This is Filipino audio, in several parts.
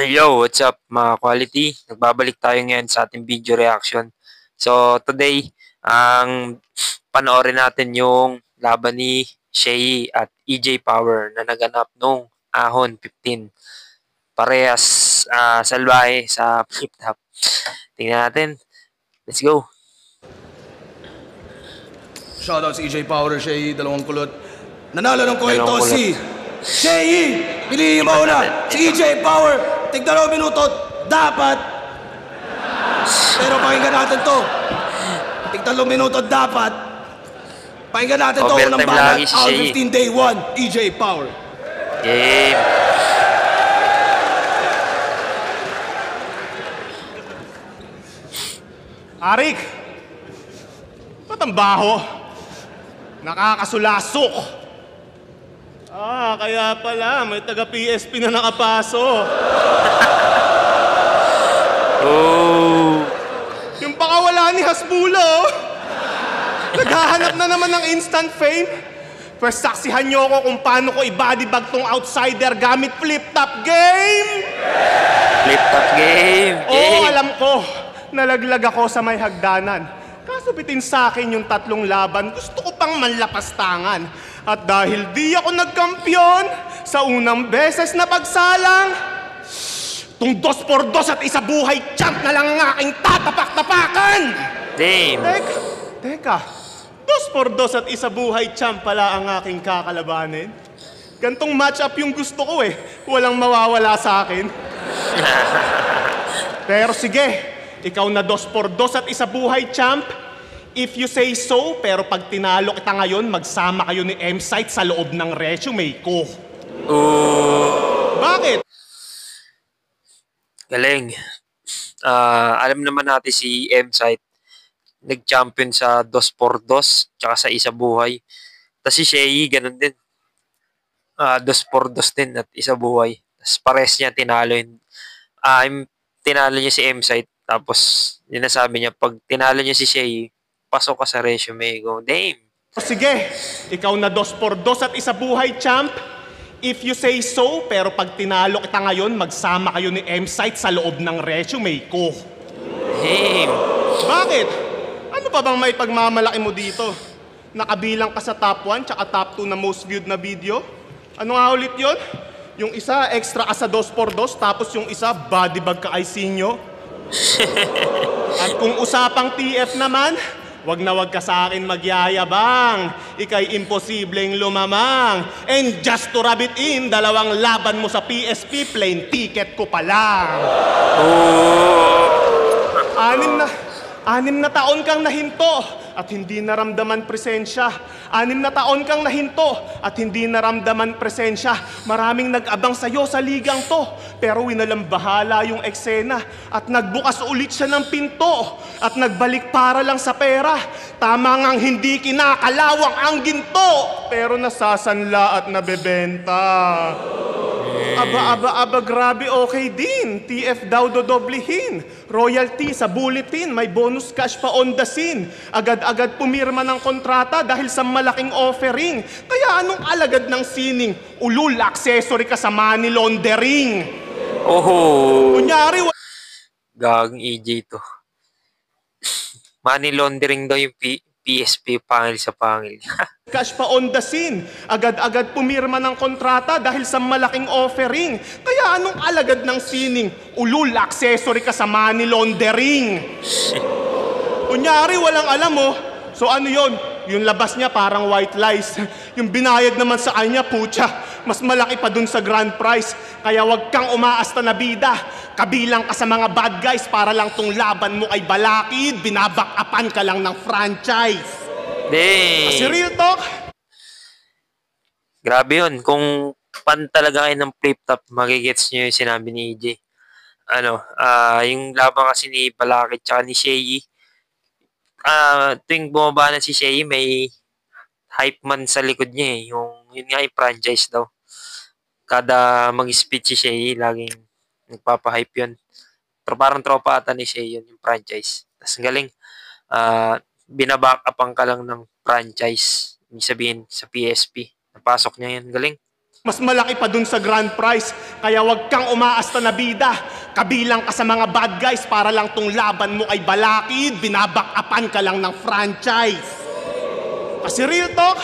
Yo, what's up mga quality? Nagbabalik tayo ngayon sa ating video reaction. So, today, ang panoorin natin yung laban ni Shea at EJ Power na naganap nung Ahon 15. Parehas salbahe sa flip top. Tingnan natin. Let's go. Shoutout si EJ Power, Shea, dalawang kulot. Nanalo ng coin toss si Shea! Piliin mo na si EJ Power! Tig-2 minuto, dapat! Pero pakinggan natin to. Tig-3 minuto, dapat. Pakinggan natin to. Unang banat, si All 15 Day 1, EJ Power. Game. Arik! Ba't ang baho? Nakakasulasok! Kaya pala, may taga-PSP na nakapaso. Oh! Yung pakawala ni Hasbulo, naghahanap na naman ng instant fame. First, saksihan nyo ko kung paano ko i-bodybag tong outsider gamit flip-top game! Flip-top game! Oo, alam ko. Nalaglag ako sa may hagdanan. Kaso bitin sa akin yung 3 laban, gusto ko pang manlapastangan. At dahil di ako nagkampiyon sa unang beses na pagsalang, tung 2x2 at isa buhay champ na lang ang aking tatapak-tapakan! Damn! Teka, 2x2 at isa buhay champ pala ang aking kakalabanin? Gantong match-up yung gusto ko eh. Walang mawawala sa akin. Pero sige, ikaw na 2x2 at isa buhay champ, if you say so, pero pag tinalo kita ngayon, magsama kayo ni M-Site sa loob ng resume ko. Bakit? Galing. Alam naman natin si M-Site, nag-champion sa 2x2, tsaka sa isa buhay. Tapos si Shea, ganun din. 2x2 din at isa buhay. Tapos pares niya, tinalo yun. Tinalo niya si M-Site. Tapos, yun nasabi niya, pag tinalo niya si Shea, pasok ka sa resume ko. Damn! Sige, ikaw na 2x2 at isa buhay champ, if you say so, pero pag tinalo kita ngayon, magsama kayo ni M-Site sa loob ng resume ko. Damn! Bakit? Ano pa bang may pagmamalaki mo dito? Nakabilang ka sa top 1 tsaka top 2 na most viewed na video? Ano nga ulit yun? Yung isa, extra ka sa 2x2, tapos yung isa, bodybag ka ay sinyo. At kung usapang TF naman, wag na wag ka sa akin magyayabang. Ika'y imposibleng lumamang. And just to rub it in, 2 laban mo sa PSP, plane ticket ko pa lang. Anim na taon kang nahinto at hindi naramdaman presensya. 6 na taon kang nahinto at hindi naramdaman presensya. Maraming nag-abang sa'yo sa ligang to, pero winalambahala yung eksena at nagbukas ulit siya ng pinto at nagbalik para lang sa pera. Tama ngang hindi kinakalawang ang ginto, pero nasasanla at nabebenta. Aba, grabe, okay din. TF daw dodoblihin. Royalty sa bulletin, may bonus cash pa on the scene. Agad-agad pumirma ng kontrata dahil sa malaking offering. Kaya anong alagad ng sining? Ulul, accessory ka sa money laundering. Kunyari, Gagang EJ to. Money laundering daw yung PSP, pangil sa pangil. cash pa on the scene. Agad-agad pumirma ng kontrata dahil sa malaking offering. Kaya anong alagad ng sining? Ulul, accessory ka sa money laundering. Kunyari, walang alam mo. So ano yon? Yung labas niya parang white lies. Yung binayad naman sa kanya, putya, mas malaki pa dun sa grand prize. Kaya wag kang umaasta na bida. Kabilang ka sa mga bad guys para lang tong laban mo ay balakid. Binabak-apan ka lang ng franchise. Kasi real talk. Grabe yun. Kung pan talaga kayo ng flip-top, magigets nyo yung sinabi ni EJ. Yung laban kasi ni Balakid tsaka ni Shea, tuwing bumaba na si Shea, may hype man sa likod niya eh. Yun nga yung franchise daw. Kada mag-speech si Shea, laging nagpapahype yun. Pero parang tropa ata ni Shea yun, yung franchise. Tapos galing, binaback upan ka lang ng franchise. Ibig sabihin sa PSP. Napasok niya yun. Galing. Mas malaki pa dun sa grand prize. Kaya wag kang umaasta na bida. Kabilang ka sa mga bad guys para lang tong laban mo ay balakid. Binabakapan ka lang ng franchise. Kasi real talk,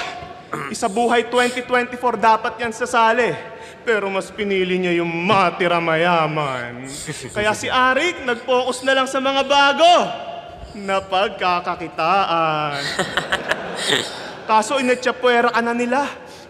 isa buhay 2024 dapat yan sasali. Pero mas pinili niya yung matira mayaman. Kaya si Arik nag-focus na lang sa mga bago na pagkakakitaan. Kaso inetsyapwera ka na nila.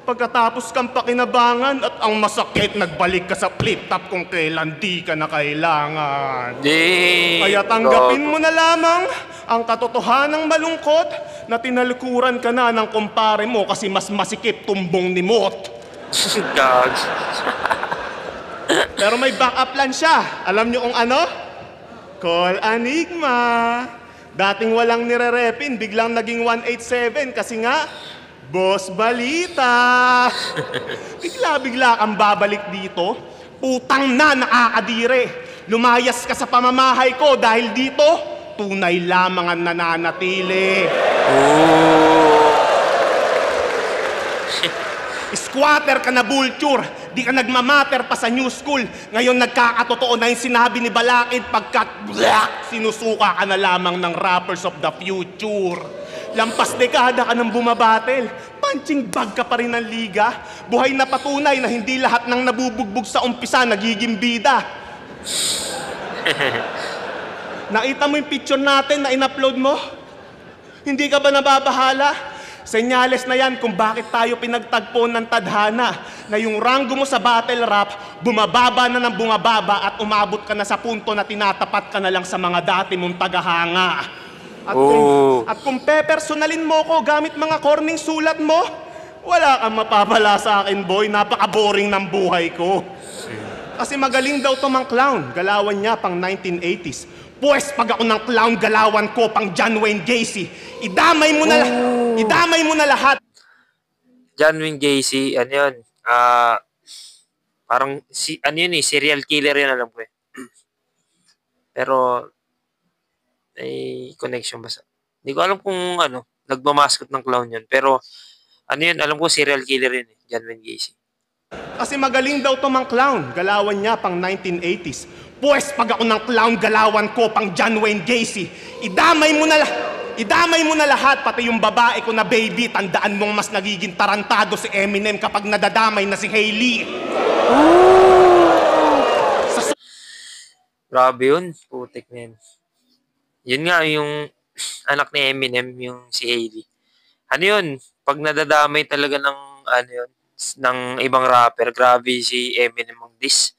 Pagkatapos kang pakinabangan at ang masakit, nagbalik ka sa flip-top kung kailan di ka na kailangan. Kaya tanggapin mo na lamang ang katotohanang malungkot na tinalikuran ka na ng kumpare mo kasi mas masikip tumbong ni Mot. Pero may backup plan siya. Alam niyo kung ano? Call Enigma. Dating walang nire-repin, biglang naging 187 kasi nga Boss Balita! Bigla-bigla kang babalik dito. Putang na, nakakadire. Lumayas ka sa pamamahay ko dahil dito, tunay lamang ang nananatili. Squatter ka na vulture. Di ka nagmamatter pa sa new school. Ngayon nagkakatotoo na yung sinabi ni Balakid pagkat sinusuka ka na lamang ng rappers of the future. Lampas dekada ka nang bumabatel. Punching bag ka pa rin ng liga. Buhay na patunay na hindi lahat ng nabubugbog sa umpisa nagiging bida. Nakita mo yung picture natin na in-upload mo? Hindi ka ba nababahala? Senyales na yan kung bakit tayo pinagtagpo ng tadhana na yung rango mo sa battle rap, bumababa na ng bumababa at umabot ka na sa punto na tinatapat ka na lang sa mga dati mong tagahanga. At kung pepersonalin mo ko gamit mga corning sulat mo, wala kang mapapala sa akin, boy. Napaka-boring ng buhay ko. Kasi magaling daw to mang clown. Galawan niya pang 1980s. Pues pag ako ng clown, galawan ko pang John Wayne Gacy. Idamay mo na lahat. John Wayne Gacy, ano yun? Parang, ano yun serial killer yun, alam ko eh. Pero, may connection ba sa... Hindi ko alam kung nagmamaskot ng clown yun. Pero, ano yun, alam ko serial killer yun eh, John Wayne Gacy. Kasi magaling daw to mang clown. Galawan niya pang 1980s. Pues pag ako ng clown, galawan ko pang John Wayne Gacy. Idamay mo na lahat, pati yung babae ko na baby. Tandaan mong mas nagiging tarantado si Eminem kapag nadadamay na si Hailey. Grabe yun, putik na yun. Yun nga, yung anak ni Eminem, yung si Hailey. Ano yun, pag nadadamay talaga ng, ng ibang rapper, grabe si Eminem ang diss.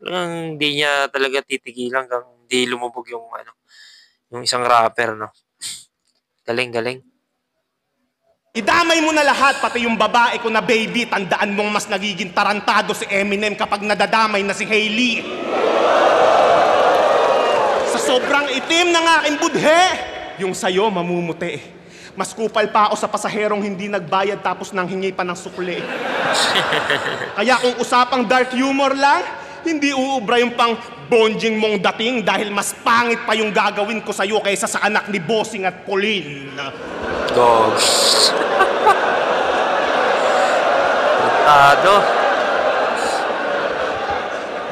Talagang hindi niya talaga titigilan hanggang hindi lumubog yung, yung isang rapper, no? Galing. Idamay mo na lahat, pati yung babae ko na baby. Tandaan mong mas nagiging tarantado si Eminem kapag nadadamay na si Hailey. Sa sobrang itim ng aking budhe, yung sayo mamumuti. Mas kupal pa ako sa pasaherong hindi nagbayad tapos nang hingi pa ng sukli. Kaya kung usapang dark humor lang, hindi uubra yung pang bonjing mong dating dahil mas pangit pa yung gagawin ko sa'yo kaysa sa anak ni Bossing at Pauline. Dogs.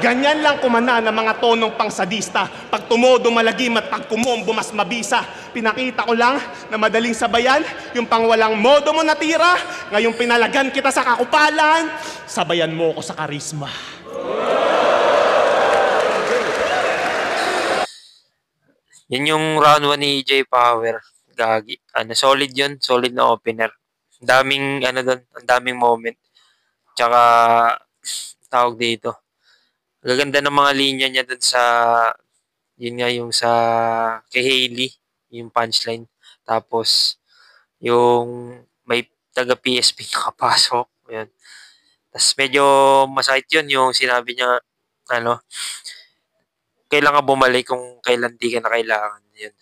Ganyan lang kumana ng mga tonong pangsadista. Pag tumodo malagim at pag kumombo mas mabisa. Pinakita ko lang na madaling sabayan yung pangwalang modo mo natira. Ngayong pinalagan kita sa kakupalan, sabayan mo ko sa karisma. Yan yung round 1 ni EJ Power. Gagi. Solid yun. Solid na opener. Daming, doon, ang daming moment. Tsaka, tawag dito. Gaganda ng mga linya niya doon sa, yun nga yung sa, kay Hailey, yung punchline. Tapos, yung may taga-PSP nakapasok. Yun. Tapos medyo masakit yun yung sinabi niya, kailangan bumalik kung kailan di ka na kailangan. Yun.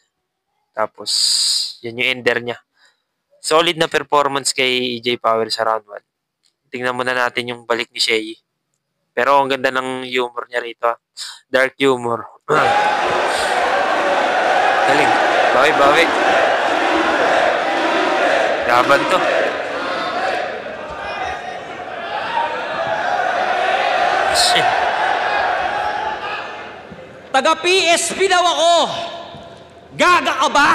Tapos, yun yung ender niya. Solid na performance kay EJ Power sa round 1. Tingnan muna natin yung balik ni Shea. Pero ang ganda ng humor niya rito. Dark humor. Galing. Bawi. Laban to. Taga PSP daw ako. Gaga ka ba?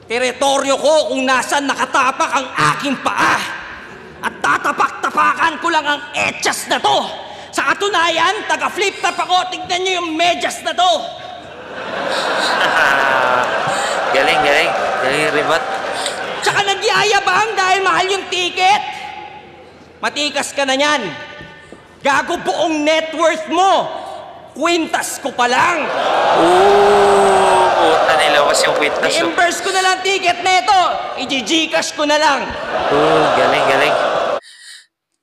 Teritoryo ko kung nasan nakatapak ang aking paa. At tatapak-tapakan ko lang ang etchas na to. Sa katunayan, taga flip-top ako. Tignan nyo yung medyas na to. Galing, galing. Galing yung ribat. Tsaka nagyayabang dahil mahal yung ticket. Matikas ka na yan. Gago, buong net worth mo. Kwintas ko pa lang. Puta, nilawas yung kwintas. I-reimburse ko na lang ticket na ito. I-gcash ko na lang. Galing, galing.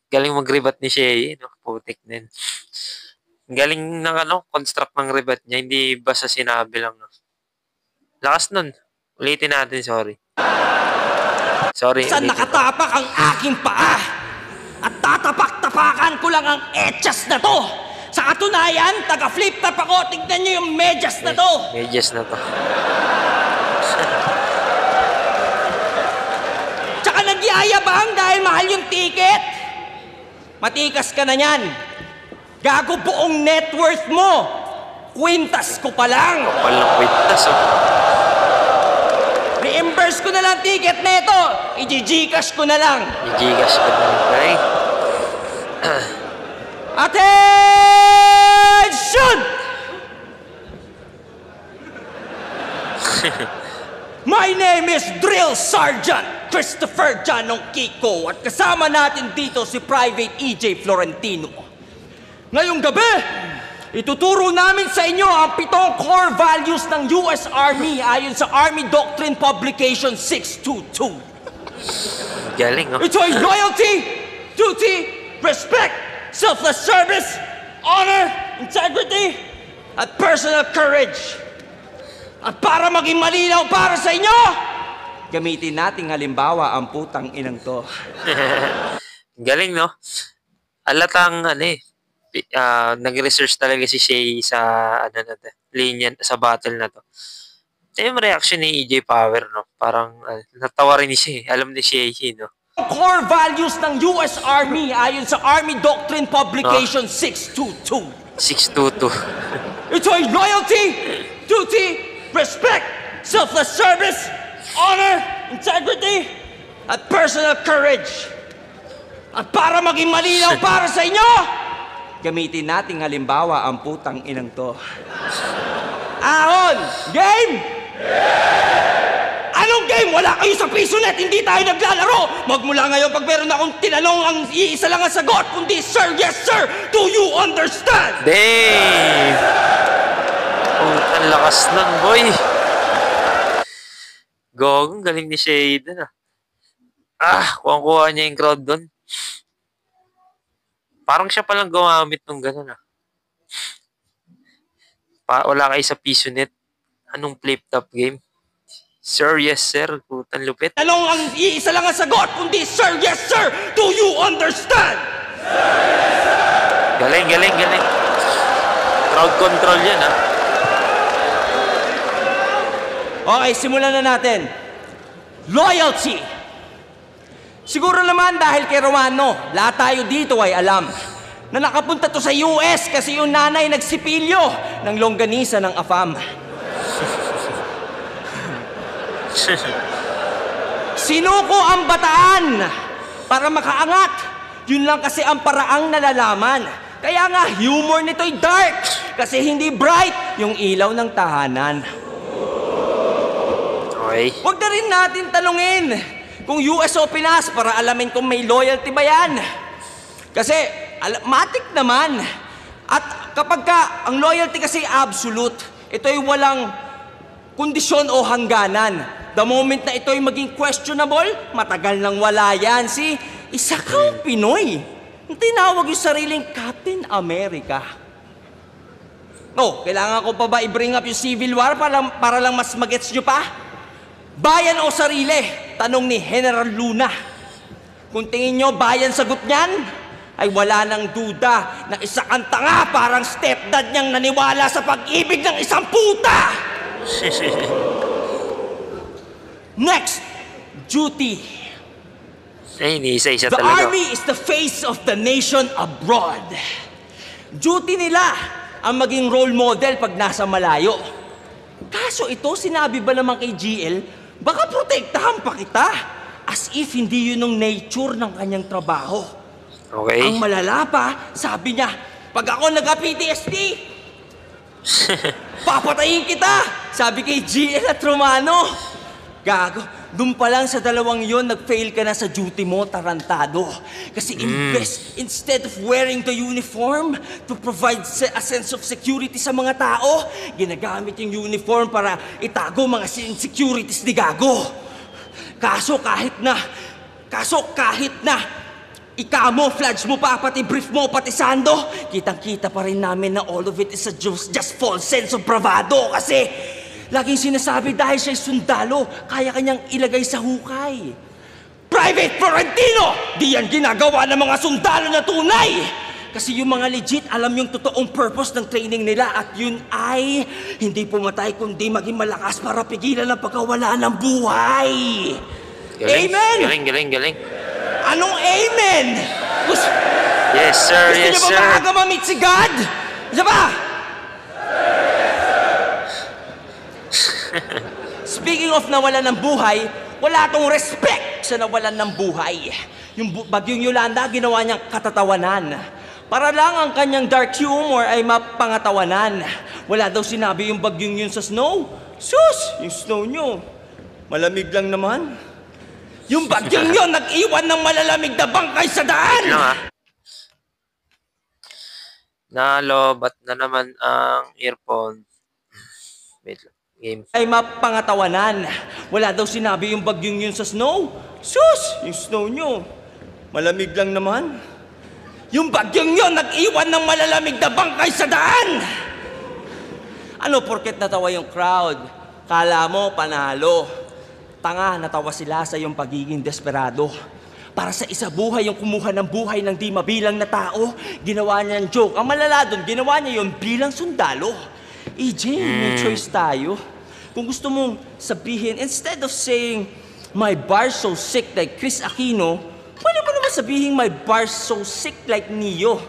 Galing mag-rebat ni Shea, no? Putik din. Galing ng construct ng rebat niya, hindi basta sinabi lang. No? Lakas nun. Ulitin natin, sorry. Sorry. Saan nakatapak ang aking paa? At tatapak-tapakan ko lang ang etchas na to. Sa katunayan, taga flip-top ako. Tignan nyo yung medyas na to. Medyas na to. Tsaka nagyayabang dahil mahal yung ticket. Matikas ka na yan. Gago, buong net worth mo. Kwintas ko pa lang. Kapal ng kwintas, oh. Reimburse ko na lang ticket na ito. I-gcash ko na lang. I-gcash ko na lang. Okay? Attention! My name is Drill Sergeant Christopher Janong Kiko at kasama natin dito si Private EJ Florentino. Ngayong gabi, ituturo namin sa inyo ang 7 core values ng US Army ayon sa Army Doctrine Publication 622. Galing, oh. Ito ay loyalty, duty, respect, selfless service, honor, integrity, at personal courage. At para maging malinaw para sa inyo, gamitin nating halimbawa ang putang inang to. Galing, no? Alatang, nag-research talaga si Shea sa, linya, sa battle na to. Ito yung reaction ni EJ Power, no? Parang, natawa rin siya. Alam ni Shea, no? Core values ng US Army ayon sa Army Doctrine Publication 622. 622. Ito ay loyalty, duty, respect, selfless service, honor, integrity, at personal courage. At para maging malinaw para sa inyo, gamitin nating halimbawa ang putang inang to. Ahon! Game? Anong game? Wala kayo sa PisoNet, hindi tayo naglalaro. Magmula ngayon, pag meron akong tinanong, ang iisa lang ang sagot, kundi sir, yes sir, do you understand? Damn! Ang lakas nun, boy. Gogong, galing ni Shea dun, ah. Kuha niya yung crowd dun. Parang siya palang gumamit nung gano'n, wala kayo sa PisoNet. Anong flip-top game? Sir, yes sir. Putan lupit. Tanong ang iisa lang ang sagot, kundi sir, yes sir, do you understand? Sir, yes sir! Galing, galing, galing. Crowd control yan, Okay, simulan na natin. Loyalty. Siguro naman dahil kay Romano, lahat tayo dito ay alam na nakapunta to sa US kasi yung nanay nagsipilyo ng longganisa ng AFAM. Sinuko ang bataan para makaangat. Yun lang kasi ang paraang nalalaman. Kaya nga, humor nito'y dark kasi hindi bright yung ilaw ng tahanan. Okay. Huwag na rin natin talungin kung US o Pinas para alamin kung may loyalty ba yan. Kasi, matik naman. At kapag ang loyalty kasi absolute, ito'y walang kondisyon o hangganan. The moment na ito'y maging questionable, matagal nang wala yan. Isa kang Pinoy. Tinawag yung sariling Captain America. Kailangan ko pa ba i-bring up yung Civil War para lang mas magets nyo pa? Bayan o sarili? Tanong ni General Luna. Kung tingin nyo bayan sagot niyan, ay wala nang duda na isa kang tanga parang stepdad niyang naniwala sa pag-ibig ng isang puta! Next, duty. Ay, iniisa-isa The talaga. Army is the face of the nation abroad. Duty nila ang maging role model pag nasa malayo. Kaso ito, sinabi ba naman kay GL, baka protektahan pa kita. As if hindi yun ang nature ng kanyang trabaho. Okay. Ang malala pa, sabi niya, pag ako nagka-PTSD, papatayin kita! Sabi kay GL at Romano. Gago, dun pa lang sa dalawang yon, nag-fail ka na sa duty mo, tarantado. Kasi instead of wearing the uniform to provide a sense of security sa mga tao, ginagamit yung uniform para itago mga insecurities ni Gago. Kaso kahit na i-camouflage mo pa, pati brief mo, pati sando, kitang-kita pa rin namin na all of it is a just false sense of bravado kasi laging sinasabi dahil siya'y sundalo, kaya kanyang ilagay sa hukay. Private Florentino! Di yan ginagawa ng mga sundalo na tunay! Kasi yung mga legit, alam yung totoong purpose ng training nila at yun ay hindi pumatay kundi maging malakas para pigilan ang pagkawala ng buhay. Galing, Amen! galing. Anong amen? Yes, sir. Gusto niyo ba maaga ma-meet si God? Isa ba? Speaking of nawalan ng buhay, wala tong respect sa nawalan ng buhay. Yung bagyong Yolanda, ginawa niyang katatawanan. Para lang ang kanyang dark humor ay mapangatawanan. Wala daw sinabi yung bagyong yun sa snow. Sus, yung snow nyo, malamig lang naman. Yung bagyong yun, nag-iwan ng malalamig na bangkay sa daan! Nalobat na naman ang earphone. Wait lang. Game. Ay mapangatawanan. Wala daw sinabi yung bagyong yun sa snow. Sus, yung snow nyo, malamig lang naman. Yung bagyong yun, nag-iwan ng malalamig na bangkay sa daan! Ano, porket natawa yung crowd? Kala mo, panalo. Tanga, natawa sila sa iyong pagiging desperado. Para sa isa buhay yung kumuha ng buhay ng di mabilang na tao, ginawa niya ng joke. Ang malala doon, ginawa niya yun bilang sundalo. EJ, may choice tayo. Kung gusto mong sabihin, instead of saying, my bar's so sick like Chris Aquino, pwede mo naman sabihin, my bar's so sick like Neo.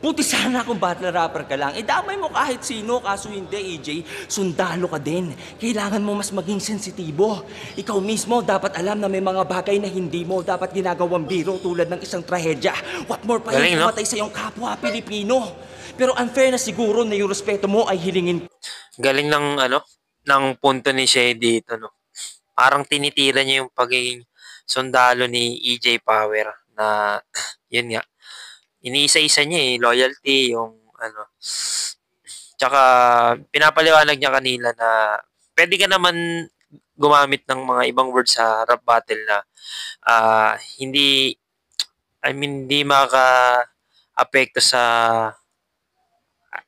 Buti sana kung battle rapper ka lang. Damay mo kahit sino, kaso hindi, EJ. Sundalo ka din. Kailangan mo mas maging sensitibo. Ikaw mismo dapat alam na may mga bagay na hindi mo dapat ginagawang biro tulad ng isang trahedya. What more pa yung pumatay sa iyong kapwa Pilipino. Pero unfair na siguro na yung respeto mo ay hilingin. Galing ng punto ni Shay dito, no? Parang tinitira niya yung pagiging sundalo ni EJ Power na, yun nga, iniisa-isa niya loyalty, yung tsaka pinapaliwanag niya kanina na pwede ka naman gumamit ng mga ibang words sa rap battle na hindi maka-apekto sa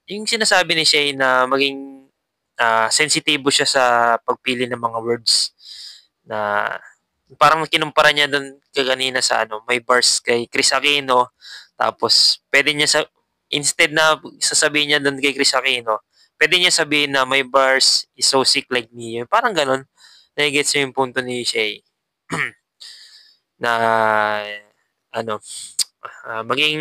yung sinasabi ni Shay na maging sensitibo siya sa pagpili ng mga words na parang kinumpara niya doon kaganina sa may bars kay Chris Aquino. Tapos, pwede niya instead na sasabihin niya doon kay Chris Aquino, pwede niya sabihin na my bars is so sick like me. Parang ganun. Nagigets niya yung punto ni Shay. Na, maging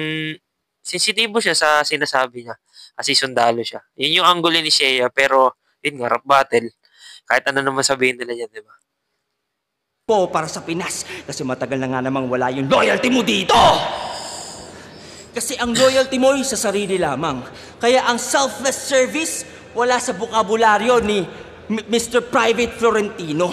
sensitibo siya sa sinasabi niya. Kasi sundalo siya. Yun yung angle ni Shay, pero, yun nga, rap battle. Kahit ano naman sabihin nila yan, di ba? Po para sa Pinas. Kasi matagal na nga namang wala yung loyalty mo dito! Kasi ang loyalty mo ay sa sarili lamang. Kaya ang selfless service, wala sa bokabularyo ni Mr. Private Florentino.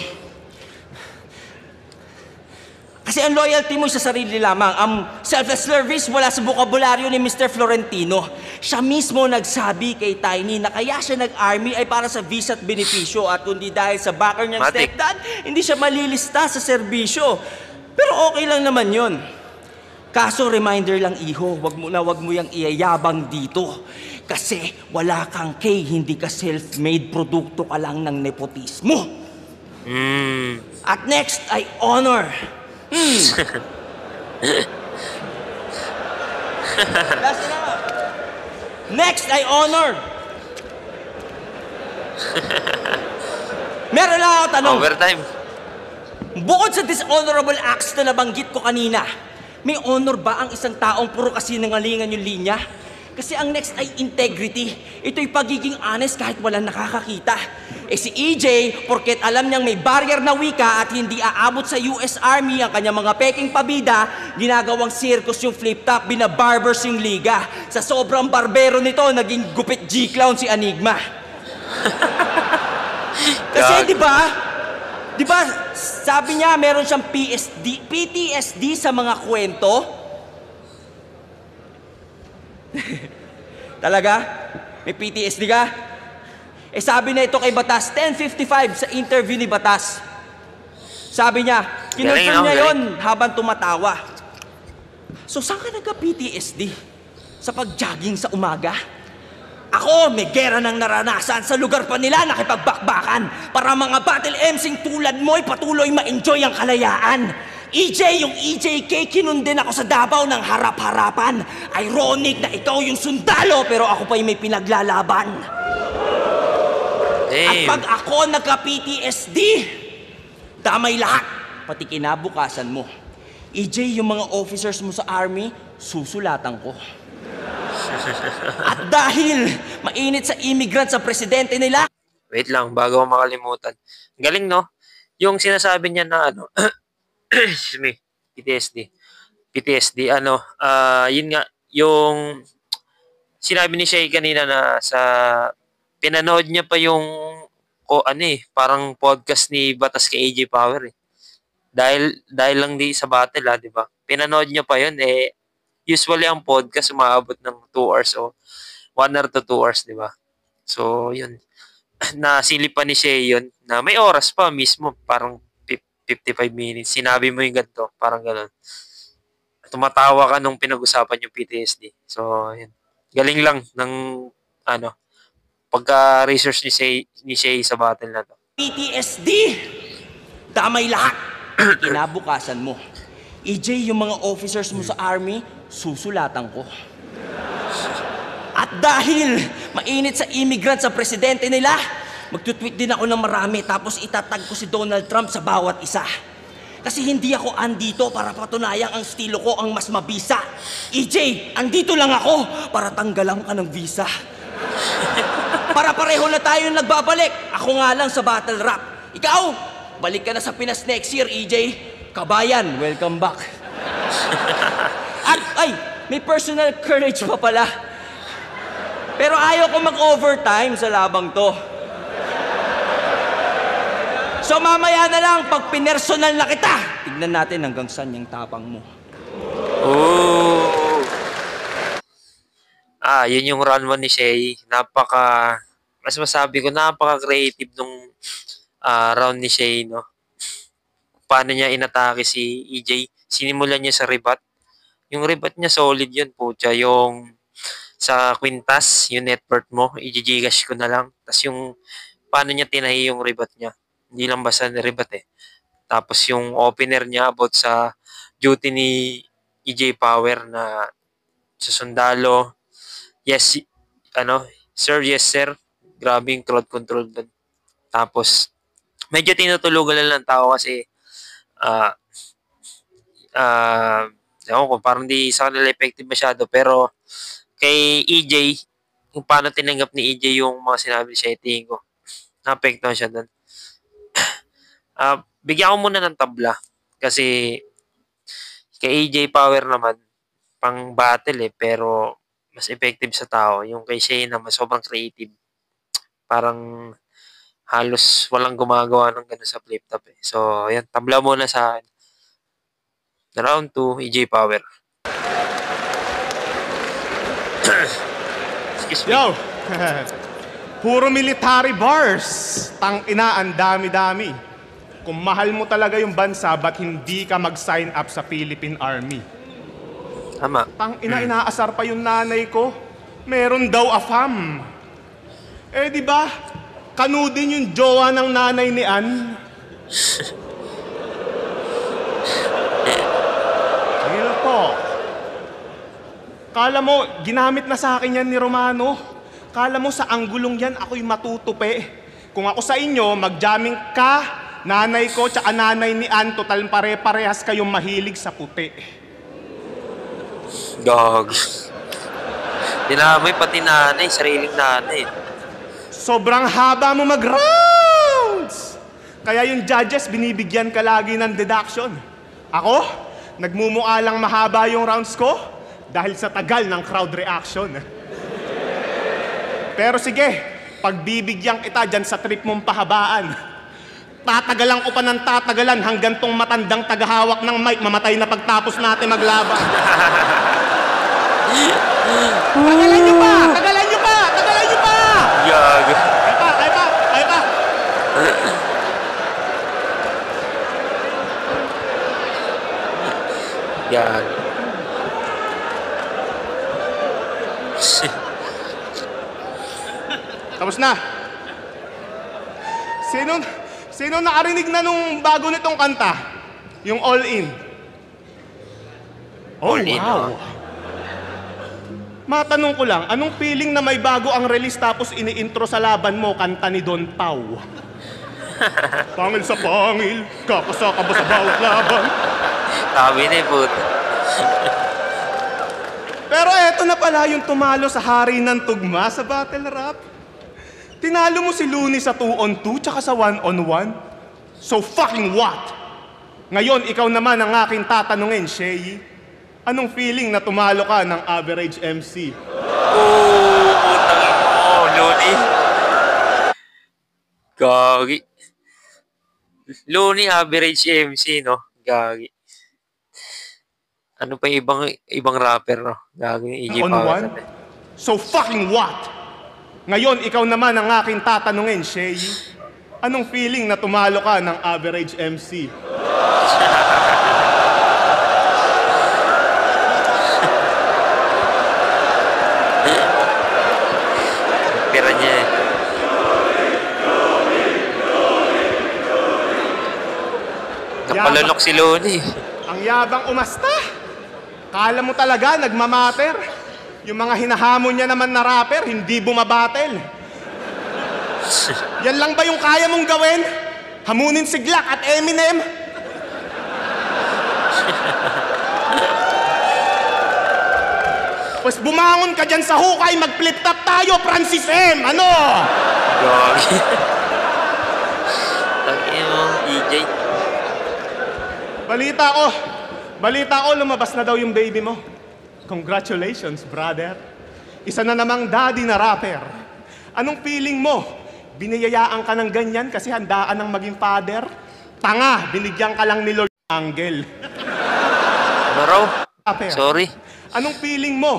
Kasi ang loyalty mo ay sa sarili lamang. Ang selfless service, wala sa bokabularyo ni Mr. Florentino. Siya mismo nagsabi kay Tiny na kaya siya nag-army ay para sa visa at benepisyo. At kundi dahil sa backer niyang stepdad, hindi siya malilista sa serbisyo. Pero okay lang naman yun. Kaso reminder lang iho, wag mo yang iyayabang dito. Kasi wala kang K, hindi ka self-made, produkto ka lang ng nepotismo. At next ay honor. Next ay honor. Meron lang ako tanong. Overtime. Bukod sa dishonorable acts na nabanggit ko kanina, may honor ba ang isang taong puro kasinungalingan yung linya? Kasi ang next ay integrity. Ito'y pagiging honest kahit walang nakakakita. Si EJ, porket alam niyang may barrier na wika at hindi aabot sa US Army ang kanyang mga peking pabida, ginagawang circus yung flip top, binabarbers yung liga. Sa sobrang barbero nito, naging gupit G-clown si Enigma. Kasi di ba, sabi niya meron siyang PTSD sa mga kwento? Talaga? May PTSD ka? Sabi na ito kay Batas, 10:55 sa interview ni Batas. Sabi niya, kinonfirm niya yon habang tumatawa. So saan ka nagka-PTSD? Sa pag-jogging sa umaga? Ako, may gera nang naranasan sa lugar pa nila nakipagbakbakan para mga battle MCing tulad mo'y patuloy ma-enjoy ang kalayaan. yung EJK, kinundin ako sa Davao ng harap-harapan. Ironic na ikaw yung sundalo pero ako pa'y may pinaglalaban. Damn. At pag ako nagka-PTSD, damay lahat, pati kinabukasan mo. EJ, yung mga officers mo sa army, susulatan ko. At dahil mainit sa immigrant sa presidente nila. Wait lang, bago ako makalimutan. Galing, no? Yung sinasabi niya na excuse me, PTSD, yun nga, yung sinabi ni Shay kanina na pinanood niya pa yung, parang podcast ni Batas kay AJ Power, eh. Dahil lang di sa battle, di ba? Pinanood niya pa yun, usually ang podcast umaabot ng 2 hours o 1 or to 2 hours, di ba? So, yun. Nasilip pa ni Shay yun na may oras pa mismo, parang 55 minutes. Sinabi mo yung ganito, parang gano'n. Tumatawa ka nung pinag-usapan yung PTSD. So, yun. Galing lang ng, pagka-research ni Shay sa battle na to. PTSD! Damay lahat! Kinabukasan mo. EJ, yung mga officers mo sa army, susulatan ko. At dahil mainit sa immigrant sa presidente nila, magtutweet din ako ng marami tapos itatag ko si Donald Trump sa bawat isa. Kasi hindi ako andito para patunayang ang estilo ko ang mas mabisa. EJ, andito lang ako para tanggalan ka ng visa. Para pareho na tayo nagbabalik. Ako nga lang sa battle rap. Ikaw, balik ka na sa Pinas next year, EJ. Kabayan, welcome back. At may personal courage pa pala. Pero ayaw ko mag-overtime sa labang to. So mamaya na lang, pag pinersonal na kita, tignan natin hanggang saan yung tapang mo. Oh. Yun yung run 1 ni Shay. Mas masabi ko, napaka-creative nung round ni Shay, no? Paano niya inatake si EJ. Sinimulan niya sa rebat. Yung rebat niya solid yun, pucha. Yung sa quintas, yung net worth mo, i-gigash ko na lang. Tapos yung paano niya tinahi yung rebat niya. Hindi lang basta na-rebat, eh. Tapos yung opener niya about sa duty ni EJ Power na sa sundalo. Yes, sir, yes, sir. Grabe yung crowd control doon. Tapos, medyo tinutulugan lang ng tao kasi ewan ko, parang di sa kanila effective masyado. Pero, kay EJ, kung paano tinanggap ni EJ yung mga sinabi siya, tingin ko, na-apektuhan siya doon. Bigyan ko muna ng tabla. Kasi, kay EJ Power naman, pang battle, pero mas effective sa tao. Yung kay Shay naman, sobrang creative. Parang halos walang gumagawa ng gano'n sa flip top, eh. So, yan. Tabla muna sa round 2, EJ Power. Excuse me. Yo! Puro military bars. Tang-ina, ang dami-dami. Kung mahal mo talaga yung bansa, ba't hindi ka mag-sign up sa Philippine Army? Tama. Tang-ina, inaasar pa yung nanay ko. Meron daw afam. Di ba? Kanudin yung jowa ng nanay ni Ann. Real talk. Kala mo, ginamit na sa akin yan ni Romano. Kala mo sa anggulong yan, ako'y matutupi. Kung ako sa inyo, mag-jamming ka, nanay ko, tsaka nanay ni Ann, total pare-parehas kayong mahilig sa puti. Dog. Dinamay pati nanay, sariling nanay. Sobrang haba mo mag-rounds! Kaya yung judges, binibigyan ka lagi ng deduction. Ako, nagmumukha lang mahaba yung rounds ko dahil sa tagal ng crowd reaction. Pero sige, pagbibigyan kita dyan sa trip mong pahabaan. Tatagalan ko pa ng tatagalan hanggang tong matandang tagahawak ng mic mamatay na pagtapos natin maglaban. Tagalan nyo pa! Tagalan nyo pa! Tagalan nyo pa! Gago. Kaya pa! Kaya pa! Kaya pa! Gago. Tapos na. Sino nakarinig na nung bago nitong kanta? Yung All In. Oh, All In, wow. Matanong ko lang, anong feeling na may bago ang release tapos ini-intro sa laban mo kanta ni Don Pau? Pangil sa pangil, kakasaka ba sa bawat laban? Sabi na po. Pero eto na pala yung tumalo sa hari ng tugma sa battle rap. Tinalo mo si Looney sa 2-on-2 tsaka sa 1-on-1. So fucking what? Ngayon, ikaw naman ang aking tatanungin, Shay. Anong feeling na tumalo ka ng average MC? Oh, putangin mo, Looney. Gagi. Looney average MC, no? Gagi. Ano pa yung ibang rapper, no? Gagi, EJ On Power. one? So fucking what? Ngayon, ikaw naman ang aking tatanungin, Shay. Anong feeling na tumalo ka ng average MC? Pera niya eh. Napalunok si Looney. Ang yabang umasta. Kala mo talaga nagmamater. Yung mga hinahamon niya naman na rapper, hindi bumabatel. Yan lang ba yung kaya mong gawin? Hamunin si Glock at Eminem? Pues bumangon ka dyan sa hukay, mag-flip top tayo, Francis M. Ano? Gagi. Tangin mo, EJ. Balita ko, lumabas na daw yung baby mo. Congratulations, brother. Isa na namang daddy na rapper. Anong feeling mo? Biniyayaan ka ng ganyan kasi handaan ng maging father? Tanga, binigyan ka lang ni Lord Angel. Ano raw? Rapper. Sorry. Anong feeling mo?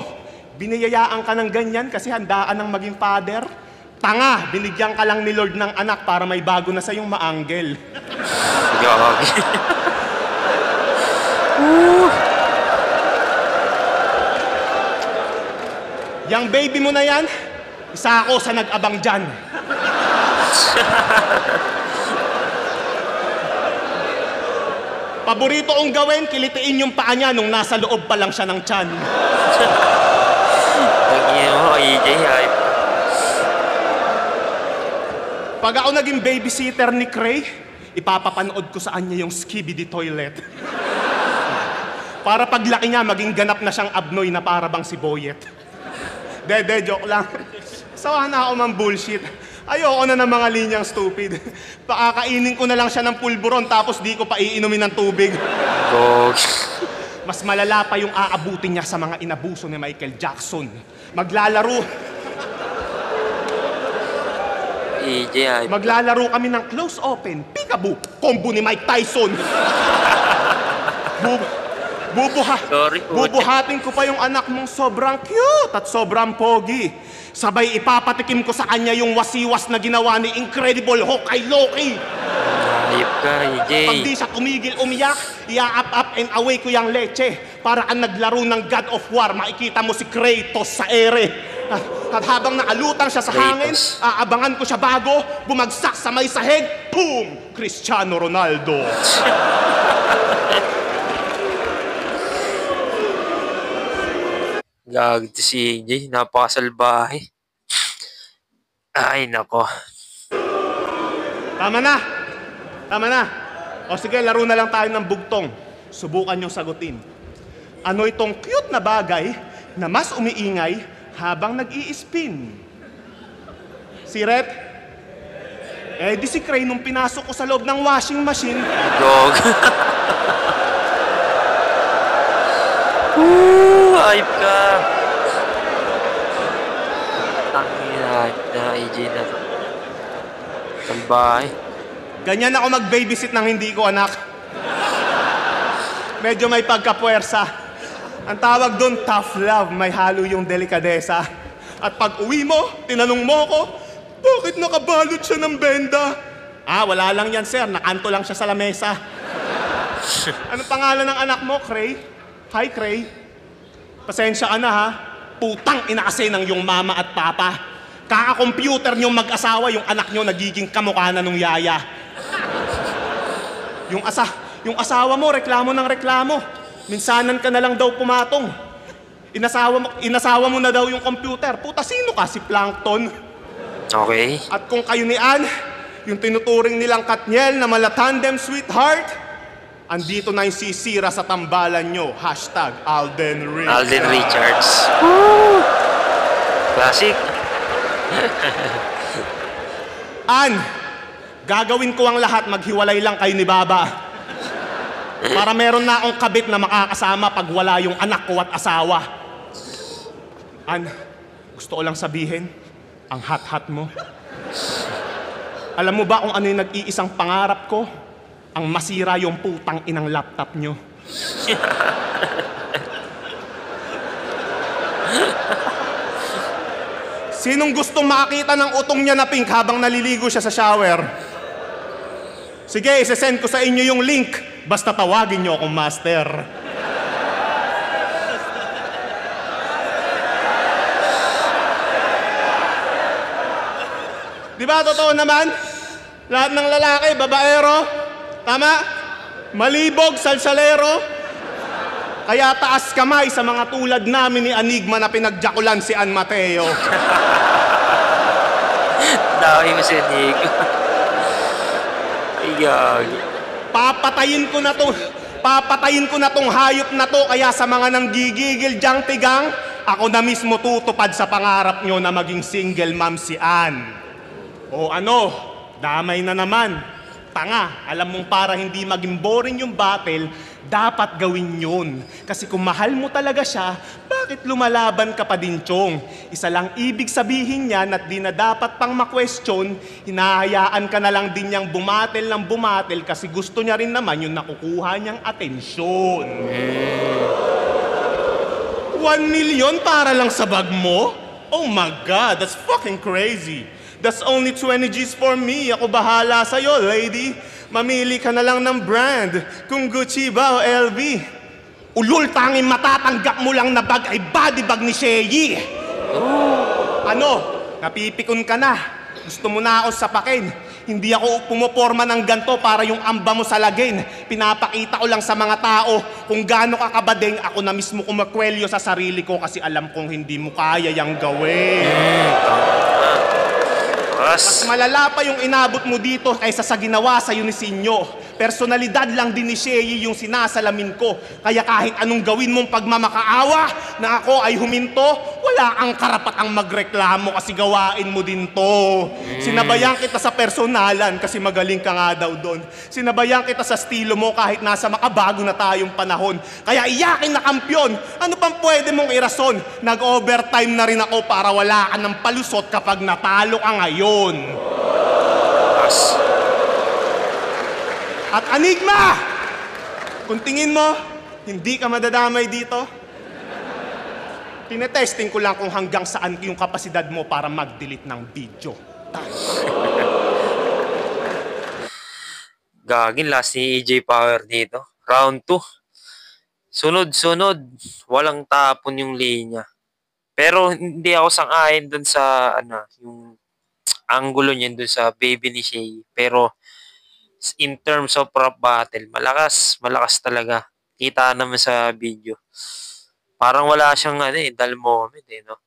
Biniyayaan ka ng ganyan kasi handaan ng maging father? Tanga, binigyan ka lang ni Lord ng anak para may bago na sa'yong maanggel. Gagi. Yang baby mo na yan, isa ako sa nag-abang dyan. Paborito kong gawin, kilitiin yung paa niya nung nasa loob pa lang siya ng tiyan. Tangin mo, EJ. Hype. Pag ako naging babysitter ni Cray, ipapapanood ko sa kanya yung Skibidi Toilet. Para paglaki niya, maging ganap na siyang abnoy na para bang si Boyet. Dede, joke lang. Sawa na ako mang bullshit. Ayoko na ng mga linyang stupid. Pakakainin ko na lang siya ng pulburon tapos di ko pa iinumin ng tubig. Gosh. Mas malala pa yung aabutin niya sa mga inabuso ni Michael Jackson. Maglalaro. EJ, hype. Maglalaro kami ng close open, peekaboo, combo ni Mike Tyson. Sorry, Bubuhatin ko pa yung anak mong sobrang cute at sobrang pogi. Sabay ipapatikim ko sa kanya yung wasiwas na ginawa ni Incredible Hulk kay Loki. Hype ka, EJ. Pag di siya tumigil umiyak, ia-up and away ko yung leche. Para ang naglaro ng God of War, makikita mo si Kratos sa ere. At habang naalutang siya sa hangin, Kratos. aabangan ko siya bago, bumagsak sa may sahig, boom! Cristiano Ronaldo. Gagi si EJ. Napakasalbahe. Ay, nako. Tama na! Tama na! O sige, laro na lang tayo ng bugtong. Subukan niyong sagutin. Ano itong cute na bagay na mas umiingay habang nag-i-spin. Si Rhett, di si Cray nung pinasok ko sa loob ng washing machine. Dog. Ayop ka. Ayop na AJ na to. Salbahe. Ganyan ako mag-babysit ng hindi ko anak. Medyo may pagkapuwersa. Ang tawag doon, tough love. May halo yung delikadesa. At pag uwi mo, tinanong mo ko, bakit nakabalot siya ng benda? Wala lang yan, sir. Nakanto lang siya sa lamesa. Anong pangalan ng anak mo, Cray? Hi, Cray. Pasensya ka na, ha? Putang ina kasi ng yung mama at papa. Kaka-computer niyong mag-asawa, yung anak niyo nagiging kamukha na nung yaya. Yung asawa mo, reklamo ng reklamo. Minsanan ka na lang daw pumatong. Inasawa mo na daw yung computer. Puta, sino ka? Si Plankton. Okay. At kung kayo ni Ann, yung tinuturing nilang Katniel na mala-tandem sweetheart, andito na yung sisira sa tambalan nyo. #Alden Richards. Alden Richards. Woo! Classic. Ann, gagawin ko ang lahat, maghiwalay lang kayo ni Baba. Para meron na akong kabit na makakasama pag wala yung anak ko at asawa. Ann, gusto ko lang sabihin, ang hot-hot mo. Alam mo ba kung ano yung nag-iisang pangarap ko? Ang masira yung putang inang laptop nyo. Sinong gustong makakita ng utong niya na pink habang naliligo siya sa shower? Sige, isesend ko sa inyo yung link. Basta tawagin nyo akong master. Di ba totoo naman? Lahat ng lalaki, babaero. Tama? Malibog, salsalero. Kaya taas kamay sa mga tulad namin ni Enigma na pinagjakulan si Ann Mateo. Dami mo si Enigma. Ay, gagi. Papatayin ko na tong hayop na to, kaya sa mga nanggigigil diyang tigang, ako na mismo tutupad sa pangarap nyo na maging single mom si Ann. O ano, damay na naman. Tanga, alam mong para hindi maging boring yung battle, dapat gawin yun. Kasi kung mahal mo talaga siya, bakit lumalaban ka pa din, Chong? Isa lang ibig sabihin niyan at di na dapat pang ma-question, hinahayaan ka na lang din niyang bumatel ng bumatel kasi gusto niya rin naman yung nakukuha niyang atensyon. 1 million para lang sa bag mo? Oh my God, that's fucking crazy. That's only 20 G's for me. Ako bahala sa'yo, lady. Mamili ka na lang ng brand. Kung Gucci ba o LV. Ulul, tanging matatanggap mo lang na bag ay body bag ni Sheyi. Ano? Napipikon ka na. Gusto mo na ako sapakin. Hindi ako pumoporma ng ganto para yung amba mo salagin. Pinapakita ko lang sa mga tao kung gaano ka kabadeng, ako na mismo kumakwelyo sa sarili ko kasi alam kong hindi mo kaya yang gawin. Mas malala pa yung inabot mo dito kaysa sa ginawa sa Unisinyo. Personalidad lang din ni Sheyi yung sinasalamin ko. Kaya kahit anong gawin mong pagmamakaawa na ako ay huminto, wala kang karapatang magreklamo kasi gawain mo din to. Sinabayan kita sa personalan kasi magaling ka nga daw doon. Sinabayan kita sa estilo mo kahit nasa makabago na tayong panahon. Kaya iyakin na kampyon. Ano pang pwede mong irason? Nag-overtime na rin ako para wala ka ng palusot kapag natalo ka ngayon. At Enigma! Kung tingin mo, hindi ka madadamay dito, tinetesting ko lang kung hanggang saan yung kapasidad mo para mag-delete ng video. Gagin, last ni EJ Power dito. Round 2. Sunod-sunod. Walang tapon yung linya. Pero hindi ako sang-ayon dun sa, yung angulo niya dun sa baby ni Sheyi. Pero, in terms of rap battle, malakas talaga. Kita naman sa video. Parang wala siyang dull moment no.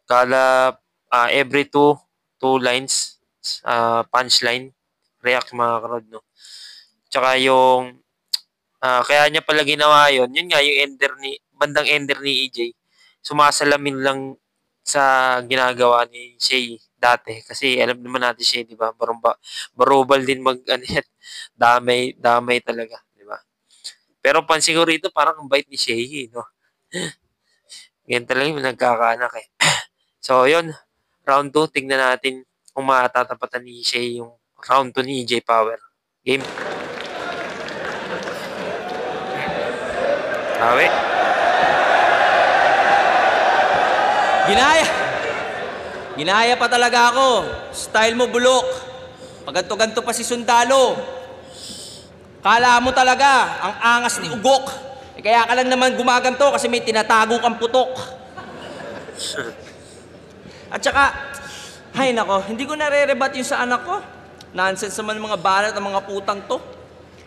Kada every two lines, punchline, react mga crowd no. Tsaka yung kaya niya pala ginawa yun nga yung bandang ender ni EJ. Sumasalamin lang sa ginagawa ni Shay dati. Kasi alam naman natin Shay, di ba? Barubal din ano yan. Damay talaga, di ba? Pero pansin ko rito, parang ang bait ni Shay, no? Ganyan talaga yung nagkakaanak eh. So, yun. Round 2, tignan natin kung matatapatan ni Shay yung round 2 ni EJ Power. Game. Awe. Ginaya pa talaga ako. Style mo bulok. Paganto-ganto pa si Sundalo. Kala mo talaga, ang angas ni Ugok. Kaya ka lang naman gumaganto kasi may tinatago kang putok. At saka, hay nako, hindi ko nare-rebat yung sa anak ko. Nonsense naman mga balat ng mga putang to.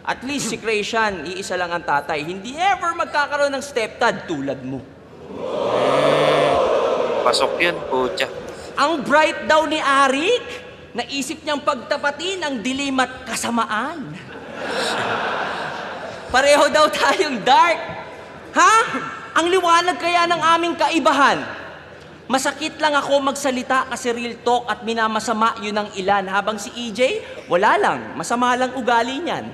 At least si Christian, iisa lang ang tatay. Hindi ever magkakaroon ng stepdad tulad mo. Pasok yun, putya. Ang bright daw ni Arik, naisip niyang pagtapatin ang dilim at kasamaan. Pareho daw tayong dark. Ha? Ang liwanag kaya ng aming kaibahan. Masakit lang ako magsalita kasi real talk at minamasama yun ng ilan. Habang si EJ, wala lang. Masama lang ugali niyan.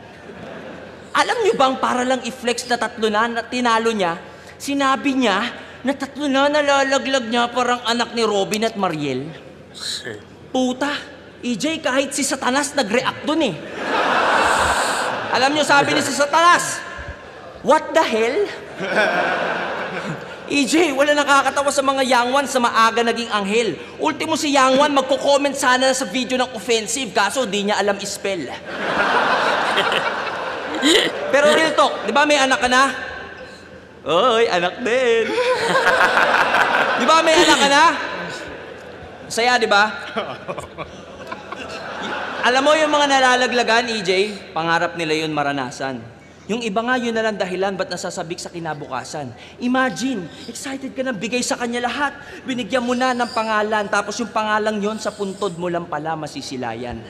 Alam niyo bang para lang i-flex na 3 na tinalo niya, sinabi niya na 3 na nalalaglag niya parang anak ni Robin at Mariel? Puta, EJ, kahit si Satanas nag-react dun eh. Alam niyo, sabi ni si Satanas, what the hell? EJ, wala nakakatawa sa mga Yangwan sa maaga naging anghel. Ultimo si Yangwan magko-comment sana sa video ng offensive kaso di niya alam spell. Pero real talk, di ba may anak ka na? Oy, anak din. Di ba may anak ka na? Saya, di ba? Alam mo yung mga nalalaglagan, EJ, pangarap nila yun maranasan. Yung iba nga yun na lang dahilan ba't nasasabik sa kinabukasan. Imagine, excited ka na bigay sa kanya lahat. Binigyan mo na ng pangalan, tapos yung pangalang yon sa puntod mo lang pala masisilayan.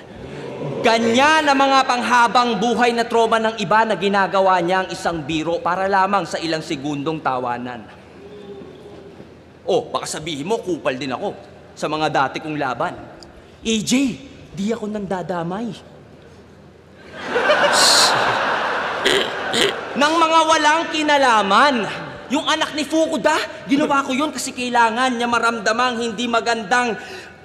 Ganyan ang mga panghabang buhay na trauma ng iba na ginagawa niya ang isang biro para lamang sa ilang segundong tawanan. Oh, baka sabihin mo, kupal din ako sa mga dati kong laban. EJ, di ako nang dadamay. Nang mga walang kinalaman. Yung anak ni Fukuda, ginawa ko yun kasi kailangan niya maramdamang hindi magandang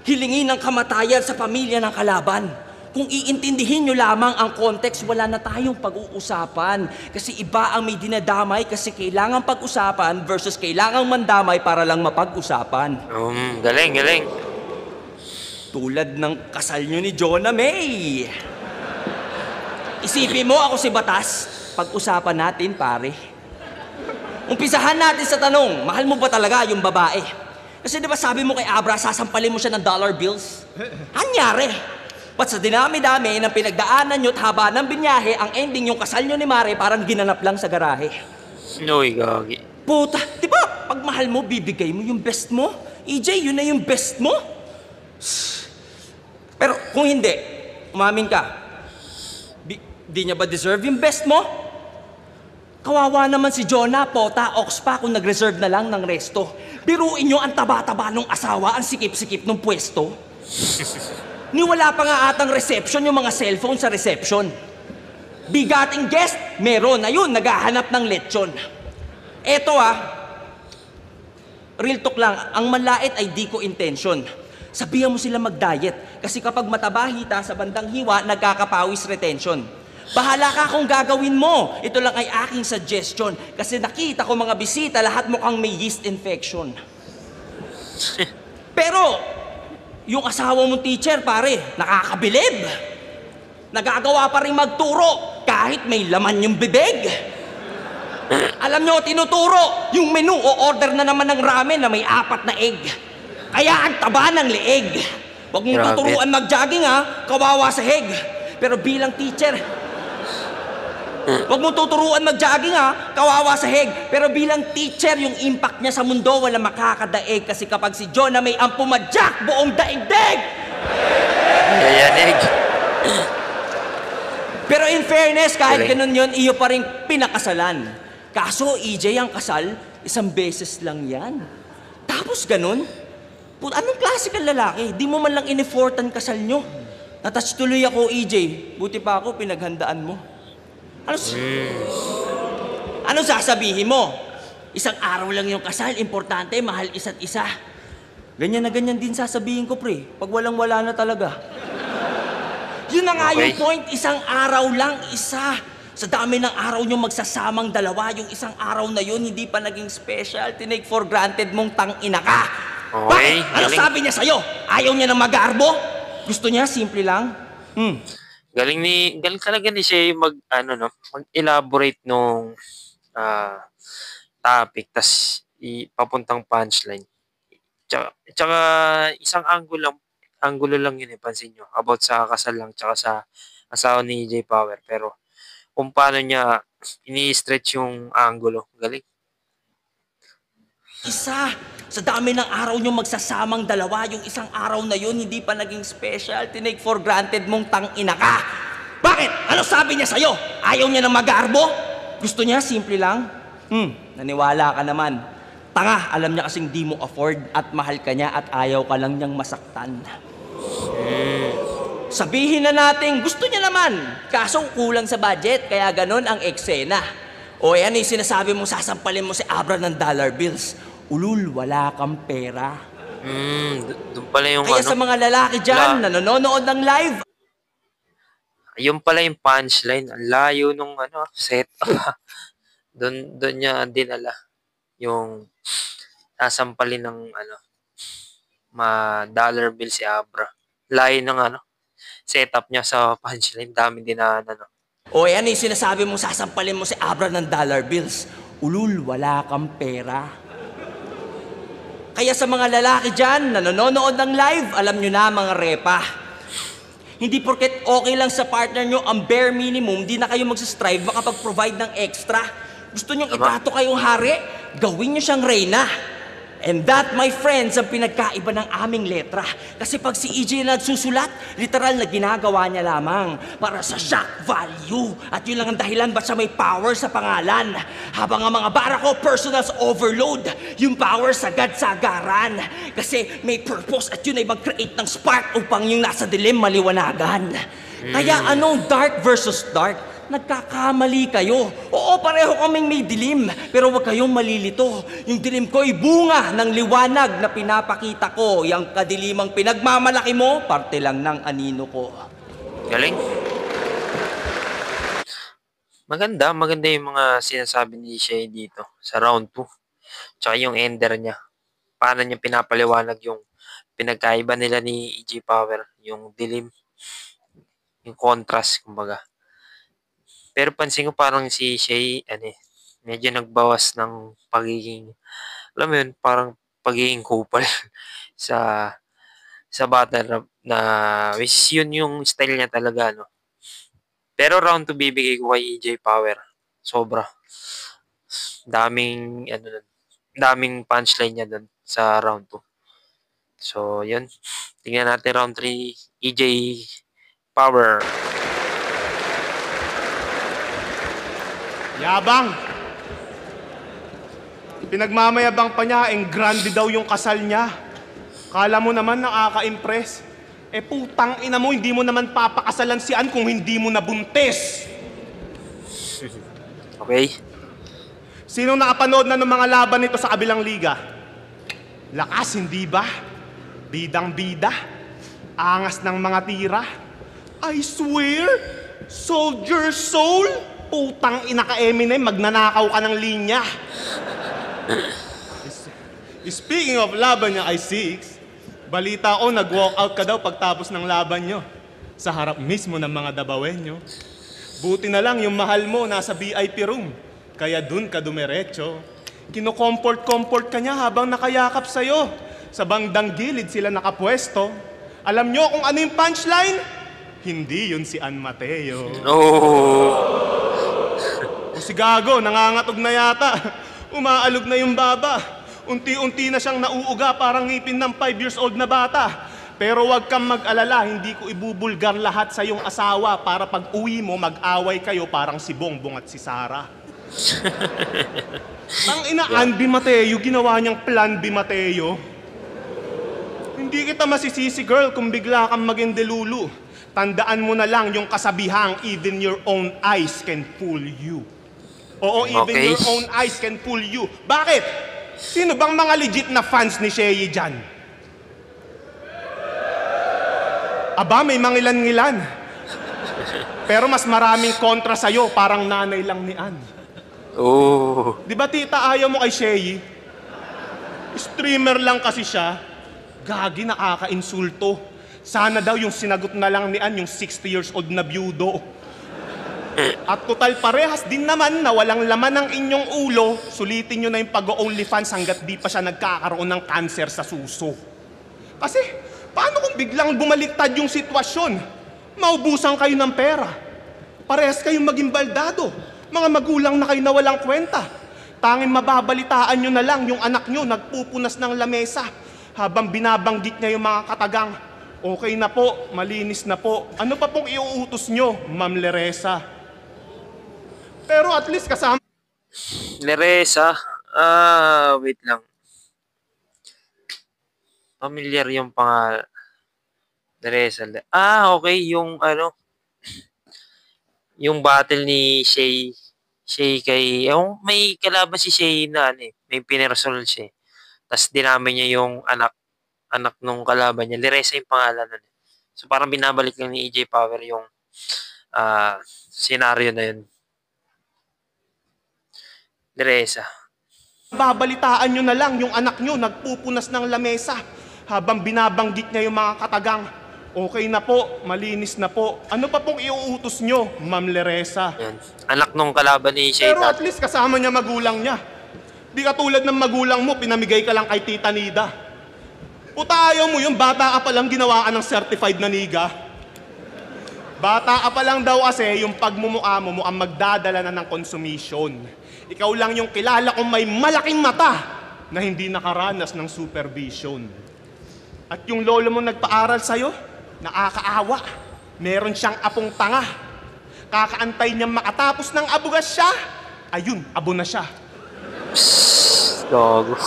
hilingin ng kamatayan sa pamilya ng kalaban. Kung iintindihin nyo lamang ang context, wala na tayong pag-uusapan. Kasi iba ang may dinadamay kasi kailangan pag-usapan versus kailangang mandamay para lang mapag-usapan. Galing. Tulad ng kasal nyo ni Jonah May. Isipin mo ako si Batas, pag-usapan natin, pare. Umpisahan natin sa tanong, mahal mo ba talaga yung babae? Kasi di ba sabi mo kay Abra, sasampalin mo siya ng dollar bills? Anyari? Ba't sa dinami-dami ng pinagdaanan nyo at haba ng binyahe, ang ending yung kasal nyo ni Mare parang ginanap lang sa garahe? Noy, gagi. Puta, di ba pag mahal mo, bibigay mo yung best mo? EJ, yun na yung best mo? Pero kung hindi, umamin ka, di niya ba deserve yung best mo? Kawawa naman si Jonah, Pota, Oxpa kung nag-reserve na lang ng resto. Biruin nyo ang taba-taba nung asawa, ang sikip-sikip nung pwesto. Ni wala pa nga atang reception yung mga cellphone sa reception. Bigating guest, meron. Ayun, naghahanap ng lechon. Eto real talk lang, ang manlait ay di ko intention. Sabihan mo sila mag-diet. Kasi kapag matabahita sa bandang hiwa, nagkakapawis retention. Bahala ka kung gagawin mo. Ito lang ay aking suggestion. Kasi nakita ko mga bisita, lahat mukhang may yeast infection. Pero, yung asawa mong teacher, pare, nakakabilib. Nagagawa pa rin magturo kahit may laman yung bibig. Alam nyo, tinuturo yung menu o order na naman ng ramen na may 4 na egg. Kaya ang taba ng leeg. Huwag mong tuturuan mag-jogging kawawa sa heg. Pero bilang teacher, huwag mong tuturuan mag-jogging kawawa sa heg. Pero bilang teacher, yung impact niya sa mundo wala makakadaig. Kasi kapag si Jonah May ang pumadyak, buong daigdig! Yayanig. Pero in fairness, kahit ganun yun, iyo pa rin pinakasalan. Kaso EJ ang kasal, 1 beses lang yan. Tapos ganun, Anong klase kang lalaki? Di mo man lang in-effortan kasal nyo. Natouch tuloy ako, EJ. Buti pa ako, pinaghandaan mo. Ano sasabihin mo? Isang araw lang yung kasal, importante, mahal isa't isa. Ganyan na ganyan din sasabihin ko, pre. Pag walang-wala na talaga. Yun na nga yung point, isang araw lang, isa. Sa dami ng araw nyo magsasamang dalawa, yung isang araw na yun, hindi pa naging special. Tinake for granted mong tang-ina ka. Okay, bakit? Ano sabi niya sa'yo? Ayaw niya ng mag-aarbo? Gusto niya, simple lang. Galing talaga ni Shay mag-elaborate nung topic, tas papuntang punchline. Tsaka isang angulo lang yun pansin nyo, about sa kasal lang, tsaka sa asawa ni EJ Power. Pero kung paano niya ini-stretch yung angulo, galing. Isa, sa dami ng araw nyo magsasamang dalawa, yung isang araw na yun, hindi pa naging special. Tinake for granted mong tang-ina ka. Bakit? Ano sabi niya sa'yo? Ayaw niya ng mag-aarbo? Gusto niya, simple lang. Naniwala ka naman. Tanga, alam niya kasing di mo afford at mahal ka niya at ayaw ka lang niyang masaktan. Sabihin na natin, gusto niya naman. Kaso kulang sa budget, kaya ganun ang eksena. O yan yung sinasabi mo, sasampalin mo si Abra ng dollar bills. Ulul, wala kang pera. Doon pala yung Kaya sa mga lalaki dyan, na nanonood ng live, yung pala yung punchline. Ang layo nung setup. Doon niya dinala yung sasampalin ng dollar bill si Abra. Layo ng setup niya sa punchline. Dami din na o yan yung sinasabi mo, sasampalin mo si Abra ng dollar bills. Ulul, wala kang pera. Kaya sa mga lalaki dyan, na nanonood ng live, alam nyo na mga repa. Hindi porket okay lang sa partner nyo ang bare minimum, di na kayo magsastrive makapag-provide ng extra. Gusto nyong itrato kayong hari, gawin nyo siyang reyna. And that, my friends, ang pinagkaiba ng aming letra. Kasi pag si EJ na nagsusulat, literal na ginagawa niya lamang para sa shock value. At yun lang ang dahilan ba't siya may power sa pangalan. Habang ang mga bara ko, personals overload. Yung power sagad-sagaran. Kasi may purpose at yun ay mag-create ng spark upang yung nasa dilim maliwanagan. Kaya dark versus dark? Nagkakamali kayo. Oo, pareho kaming may dilim. Pero huwag kayong malilito. Yung dilim ko'y bunga ng liwanag na pinapakita ko. Yung kadilimang pinagmamalaki mo, parte lang ng anino ko. Galing. Maganda yung mga sinasabi ni Shay dito sa round 2. Tsaka yung ender niya. Paano niya pinapaliwanag yung pinagkaiba nila ni EJ Power. Yung dilim. Yung contrast, kumbaga. Pero pansin ko parang si Shay, medyo nagbawas ng pagiging, alam mo yun, parang pagiging kupal sa battle rap na, which yun yung style niya talaga, Pero round 2 bibigay ko kay EJ Power. Sobra. Daming punchline niya dun sa round 2. So, yun. Tingnan natin round 3, EJ Power. Yabang! Pinagmamayabang pa niya, grande daw yung kasal niya. Kala mo naman nakaka-impress. Putang ina mo, hindi mo naman papakasalan si Ann kung hindi mo nabuntis. Okay. Sino nakapanood na ng mga laban nito sa kabilang liga? Lakas, hindi ba? Bidang-bida. Angas ng mga tira. I swear, soldier soul. Putang ina ka, Eminem, magnanakaw ka ng linya. Speaking of laban niya, I6, balita ko nag-walk out ka daw pagtapos ng laban nyo. Sa harap mismo ng mga dabawenyo. Buti na lang yung mahal mo nasa VIP room. Kaya dun ka dumiretso. Kino-comfort ka niya habang nakayakap sa'yo. Sa bandang gilid sila nakapwesto. Alam nyo kung ano yung punchline? Hindi yun si Ann Mateo. O si Gago, nangangatog na yata. Umaalog na yung baba. Unti-unti na siyang nauuga parang ngipin ng 5 years old na bata. Pero wag kang mag-alala, hindi ko ibubulgar lahat sa iyong asawa para pag uwi mo, mag-away kayo parang si Bongbong at si Sara. Ang ina, Ann B. Mateo, ginawa niyang Plan B. Mateo. Hindi kita masisisi, girl, kung bigla kang maging delulu. Tandaan mo na lang yung kasabihang, even your own eyes can fool you. Oo, even Okay. your own eyes can fool you. Bakit? Sino bang mga legit na fans ni Shea dyan? Aba, may mangilan-ngilan. Pero mas maraming kontra sa'yo, parang nanay lang ni Ann. Oh. Di ba tita, ayaw mo kay Shea? Streamer lang kasi siya. Gagi, nakaka-insulto. Sana daw yung sinagot na lang ni Ann, yung 60 years old na byudo. At total parehas din naman na walang laman ng inyong ulo, sulitin nyo na yung pag-OnlyFans hanggat di pa siya nagkakaroon ng cancer sa suso. Kasi, paano kung biglang bumaliktad yung sitwasyon? Maubusan kayo ng pera. Parehas kayong maging baldado. Mga magulang na kayo na walang kwenta. Tanging mababalitaan nyo na lang yung anak nyo nagpupunas ng lamesa habang binabanggit niya yung mga katagang, okay na po, malinis na po. Ano pa pong iuutos nyo, Ma'am Leresa? Pero at least kasama... Leresa. Wait lang. Familiar yung pangalan. Leresa. Okay. Yung yung battle ni Shea kay... may kalaban si Shea na may pinersonal siya. Tapos dinamin niya yung anak nung kalaban niya. Leresa yung pangalan nun. So parang binabalik lang ni EJ Power yung senaryo na yun. Leresa. Babalitaan nyo na lang yung anak nyo nagpupunas ng lamesa habang binabanggit niya yung mga katagang, okay na po, malinis na po. Ano pa pong iuutos nyo, Ma'am Leresa? Yan. Anak nung kalaban ni Shea. Pero at least kasama niya magulang niya. Di katulad ng magulang mo, pinamigay ka lang kay Tita Nida. Puta, ayaw mo yung bata ka palang ginawa ka ng certified na niga. Bata ka pa lang daw kasi yung pagmumukha mo mukhang magdadala na ng consummation. Ikaw lang yung kilala kong may malaking mata na hindi nakaranas ng supervision. At yung lolo mo nagpaaral sa'yo, nakakaawa. Meron siyang apong tanga. Kakaantay niyang makatapos ng abugas siya. Ayun, abo na siya. Gago.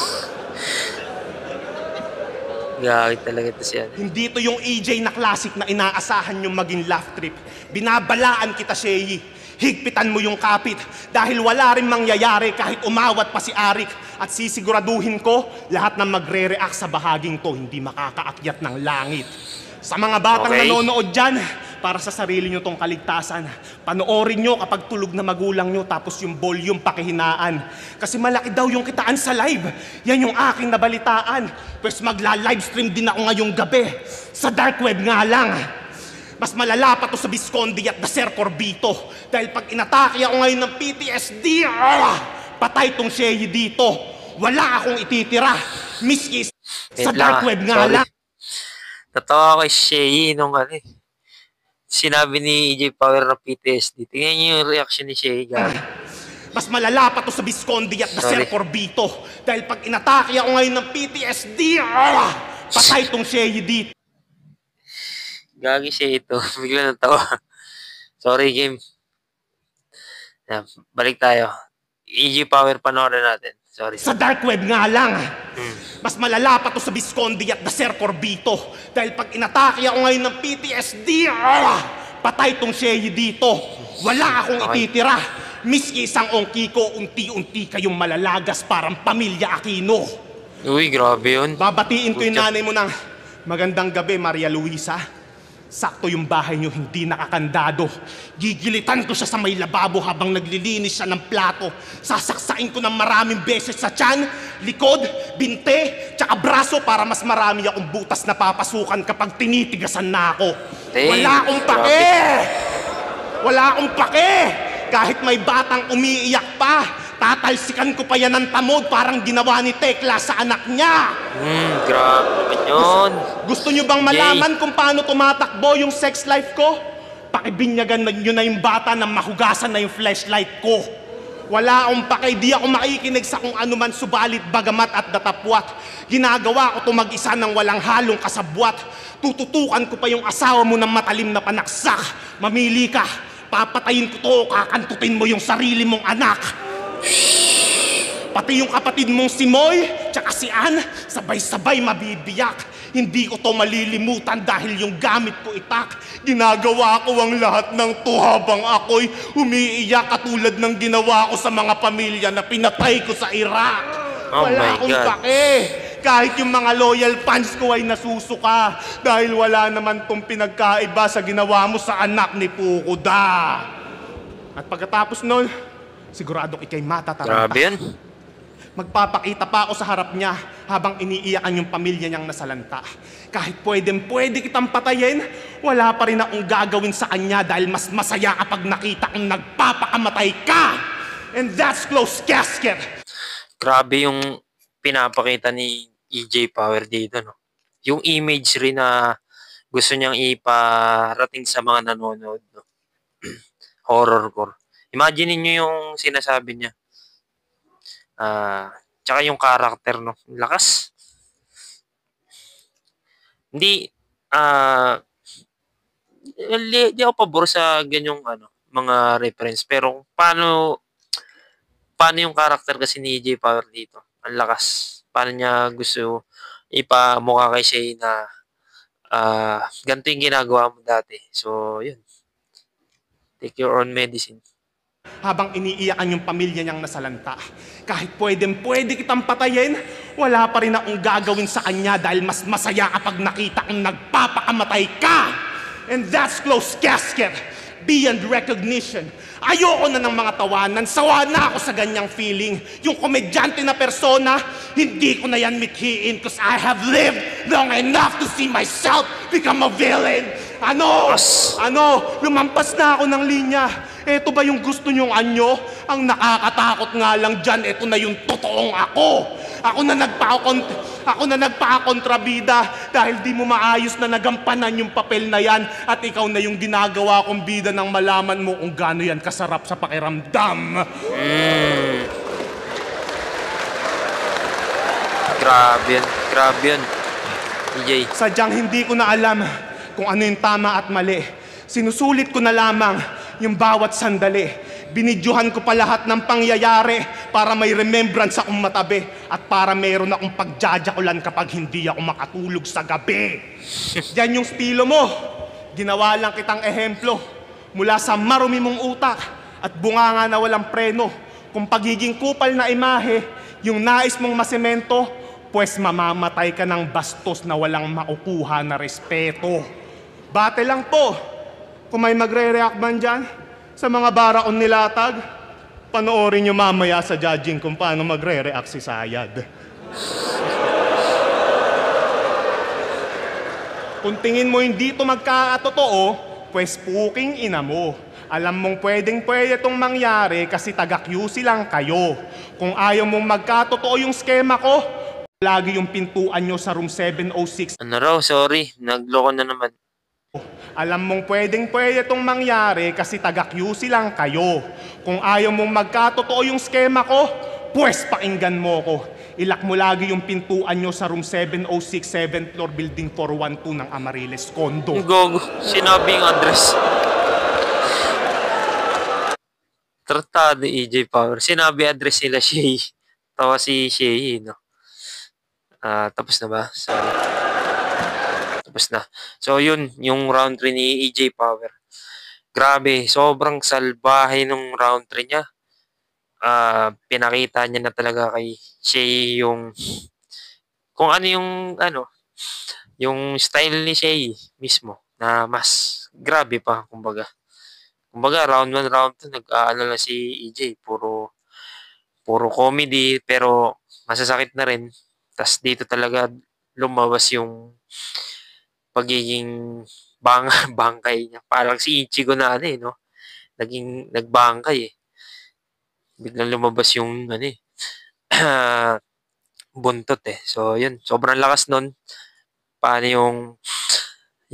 Gagawin talaga ito siya. Hindi to yung EJ na classic na inaasahan yung maging laugh trip. Binabalaan kita, Shea. Higpitan mo yung kapit dahil wala rin mangyayari kahit umawat pa si Arik. At sisiguraduhin ko, lahat ng magre-react sa bahaging to hindi makakaakyat ng langit. Sa mga batang nanonood dyan, para sa sarili nyo tong kaligtasan, panoorin nyo kapag tulog na magulang nyo tapos yung volume pakihinaan. Kasi malaki daw yung kitaan sa live. Yan yung aking nabalitaan. Pues magla-livestream din ako ngayong gabi. Sa dark web nga lang. Mas malala pa to sa Visconde at the Sir Corbito. Dahil pag inatake ako ngayon ng PTSD, patay tong Shea dito. Wala akong ititira. Miski sa dark web nga lang. Natawa ko kay Shea nung sinabi ni EJ Power ng PTSD. Tingnan niyo yung reaction ni Shea. Mas malala pa to sa Visconde at the Sir Corbito. Dahil pag inatake ako ngayon ng PTSD, patay tong Shea dito. Gagi siya ito. Bigla ng tawa. Sorry, game. Yan, balik tayo. EJ Power, panoorin natin. Sorry. Sa dark web nga lang. Mas malala pa to sa Visconde at the Sir Corbito. Dahil pag inatake ako ngayon ng PTSD, patay tong Shea dito. Wala akong ititira. Miski isang ongki ko, unti-unti kayong malalagas parang pamilya Aquino. Uy, grabe yun. Babatiin ko yung nanay mo ng magandang gabi, Maria Luisa. Sakto yung bahay niyo hindi nakakandado. Gigilitan ko siya sa may lababo habang naglilinis siya ng plato. Sasaksain ko ng maraming beses sa tiyan, likod, binte, tsaka braso para mas marami akong butas na papasukan kapag tinitigasan na ako. Wala akong pake! Wala akong pake! Kahit may batang umiiyak pa, tatalsikan ko pa yan ng tamod parang ginawa ni Tekla sa anak niya. Grabe naman yun. Gusto nyo bang malaman kung paano tumatakbo yung sex life ko? Pakibinyagan nyo na yung bata na mahugasan na yung flashlight ko. Wala akong pake, di ako makikinig sa kung ano man subalit bagamat at datapwat. Ginagawa ko to mag-isa ng walang halong kasabwat. Tututukan ko pa yung asawa mo ng matalim na panaksak. Mamili ka, papatayin ko to, kakantutin mo yung sarili mong anak. Pati yung kapatid mong si Moy, tsaka si Ann, sabay-sabay mabibiyak. Hindi ko to malilimutan dahil yung gamit ko itak. Ginagawa ko ang lahat ng to habang ako'y umiiyak katulad ng ginawa ko sa mga pamilya na pinatay ko sa Iraq. Oh Wala my akong God. pake. Kahit yung mga loyal fans ko ay nasusuka dahil wala naman tong pinagkaiba sa ginawa mo sa anak ni Fukuda. At pagkatapos nun, siguradong ikay matataranta. Grabe yan. Magpapakita pa ako sa harap niya habang iniiyakan yung pamilya niyang nasalanta. Kahit pwede kitang patayin, wala pa rin akong gagawin sa kanya dahil mas masaya kapag nakita kong nagpapakamatay ka. And that's closed casket. Grabe yung pinapakita ni EJ Power dito, no? Yung image rin na gusto niyang iparating sa mga nanonood, no? Horrorcore. Imagine niyo yung sinasabi niya. Tsaka yung character, no? Lakas. Hindi, di ako pabor sa ganyong, mga reference. Pero, paano yung character kasi ni EJ Power dito? Ang lakas. Paano niya gusto ipamukha kay Shay na, ganito yung ginagawa mo dati. So, yun. Take your own medicine. Habang iniiyakan yung pamilya niyang nasalanta. Kahit pwede kitang patayin, wala pa rin akong gagawin sa kanya dahil mas masaya kapag nakita kong nagpapakamatay ka. And that's closed casket. Beyond recognition. Ayoko na ng mga tawanan. Sawa na ako sa ganyang feeling. Yung komedyante na persona, hindi ko na yan mithiin because I have lived long enough to see myself become a villain. Lumampas na ako ng linya. Eto ba yung gusto nyong anyo? Ang nakakatakot nga lang dyan, eto na yung totoong ako. Ako na nagpakakontrabida dahil di mo maayos na nagampanan yung papel na yan at ikaw na yung ginagawa kong bida nang malaman mo kung gaano yan kasarap sa pakiramdam. Grabe yan. EJ. Sadyang hindi ko na alam kung ano yung tama at mali. Sinusulit ko na lamang yung bawat sandali. Binidyohan ko pa lahat ng pangyayari para may remembrance akong matabi at para mayroon akong pagjajakulan kapag hindi ako makatulog sa gabi. Yan yung estilo mo. Ginawa lang kitang ehemplo mula sa marumi mong utak at bunganga na walang preno. Kung pagiging kupal na imahe, yung nais mong masemento, pues mamamatay ka ng bastos na walang makukuha na respeto. Bate lang po. Kung may magre-react man dyan sa mga baraon nilatag, panoorin nyo mamaya sa judging kung paano magre-react si Sayad. Kung tingin mo hindi ito magkakatotoo, pues puking ina mo. Alam mong pwede itong mangyari kasi taga-QC lang kayo. Kung ayaw mong magkatotoo yung skema ko, lagi yung pintuan nyo sa room 706. Ano raw, sorry. Nagloko na naman. Alam mong pwede itong mangyari kasi taga-QC lang kayo. Kung ayaw mong magkatotoo yung skema ko, pues pakinggan mo ko. Ilak mo lagi yung pintuan nyo sa room 706, 7th floor, building 412 ng Amariles Condo. Gogo, sinabi yung address. Tratado EJ Power. Sinabi address nila Shay. Tawa si Shay, no? Tapos na ba? Sorry. Tapos na. So, yun. Yung round 3 ni EJ Power. Grabe. Sobrang salbahe nung round 3 niya. Pinakita niya na talaga kay Shay yung kung ano yung style ni Shay mismo na mas grabe pa, kumbaga. Kumbaga, round 1, round 2, nag-aalala si EJ. Puro comedy, pero masasakit na rin. Tas dito talaga lumabas yung pagiging bangkay niya. Parang si Ichigo na no? Nagbangkay eh. Biglang lumabas yung buntot eh. So, yun. Sobrang lakas nun. Paano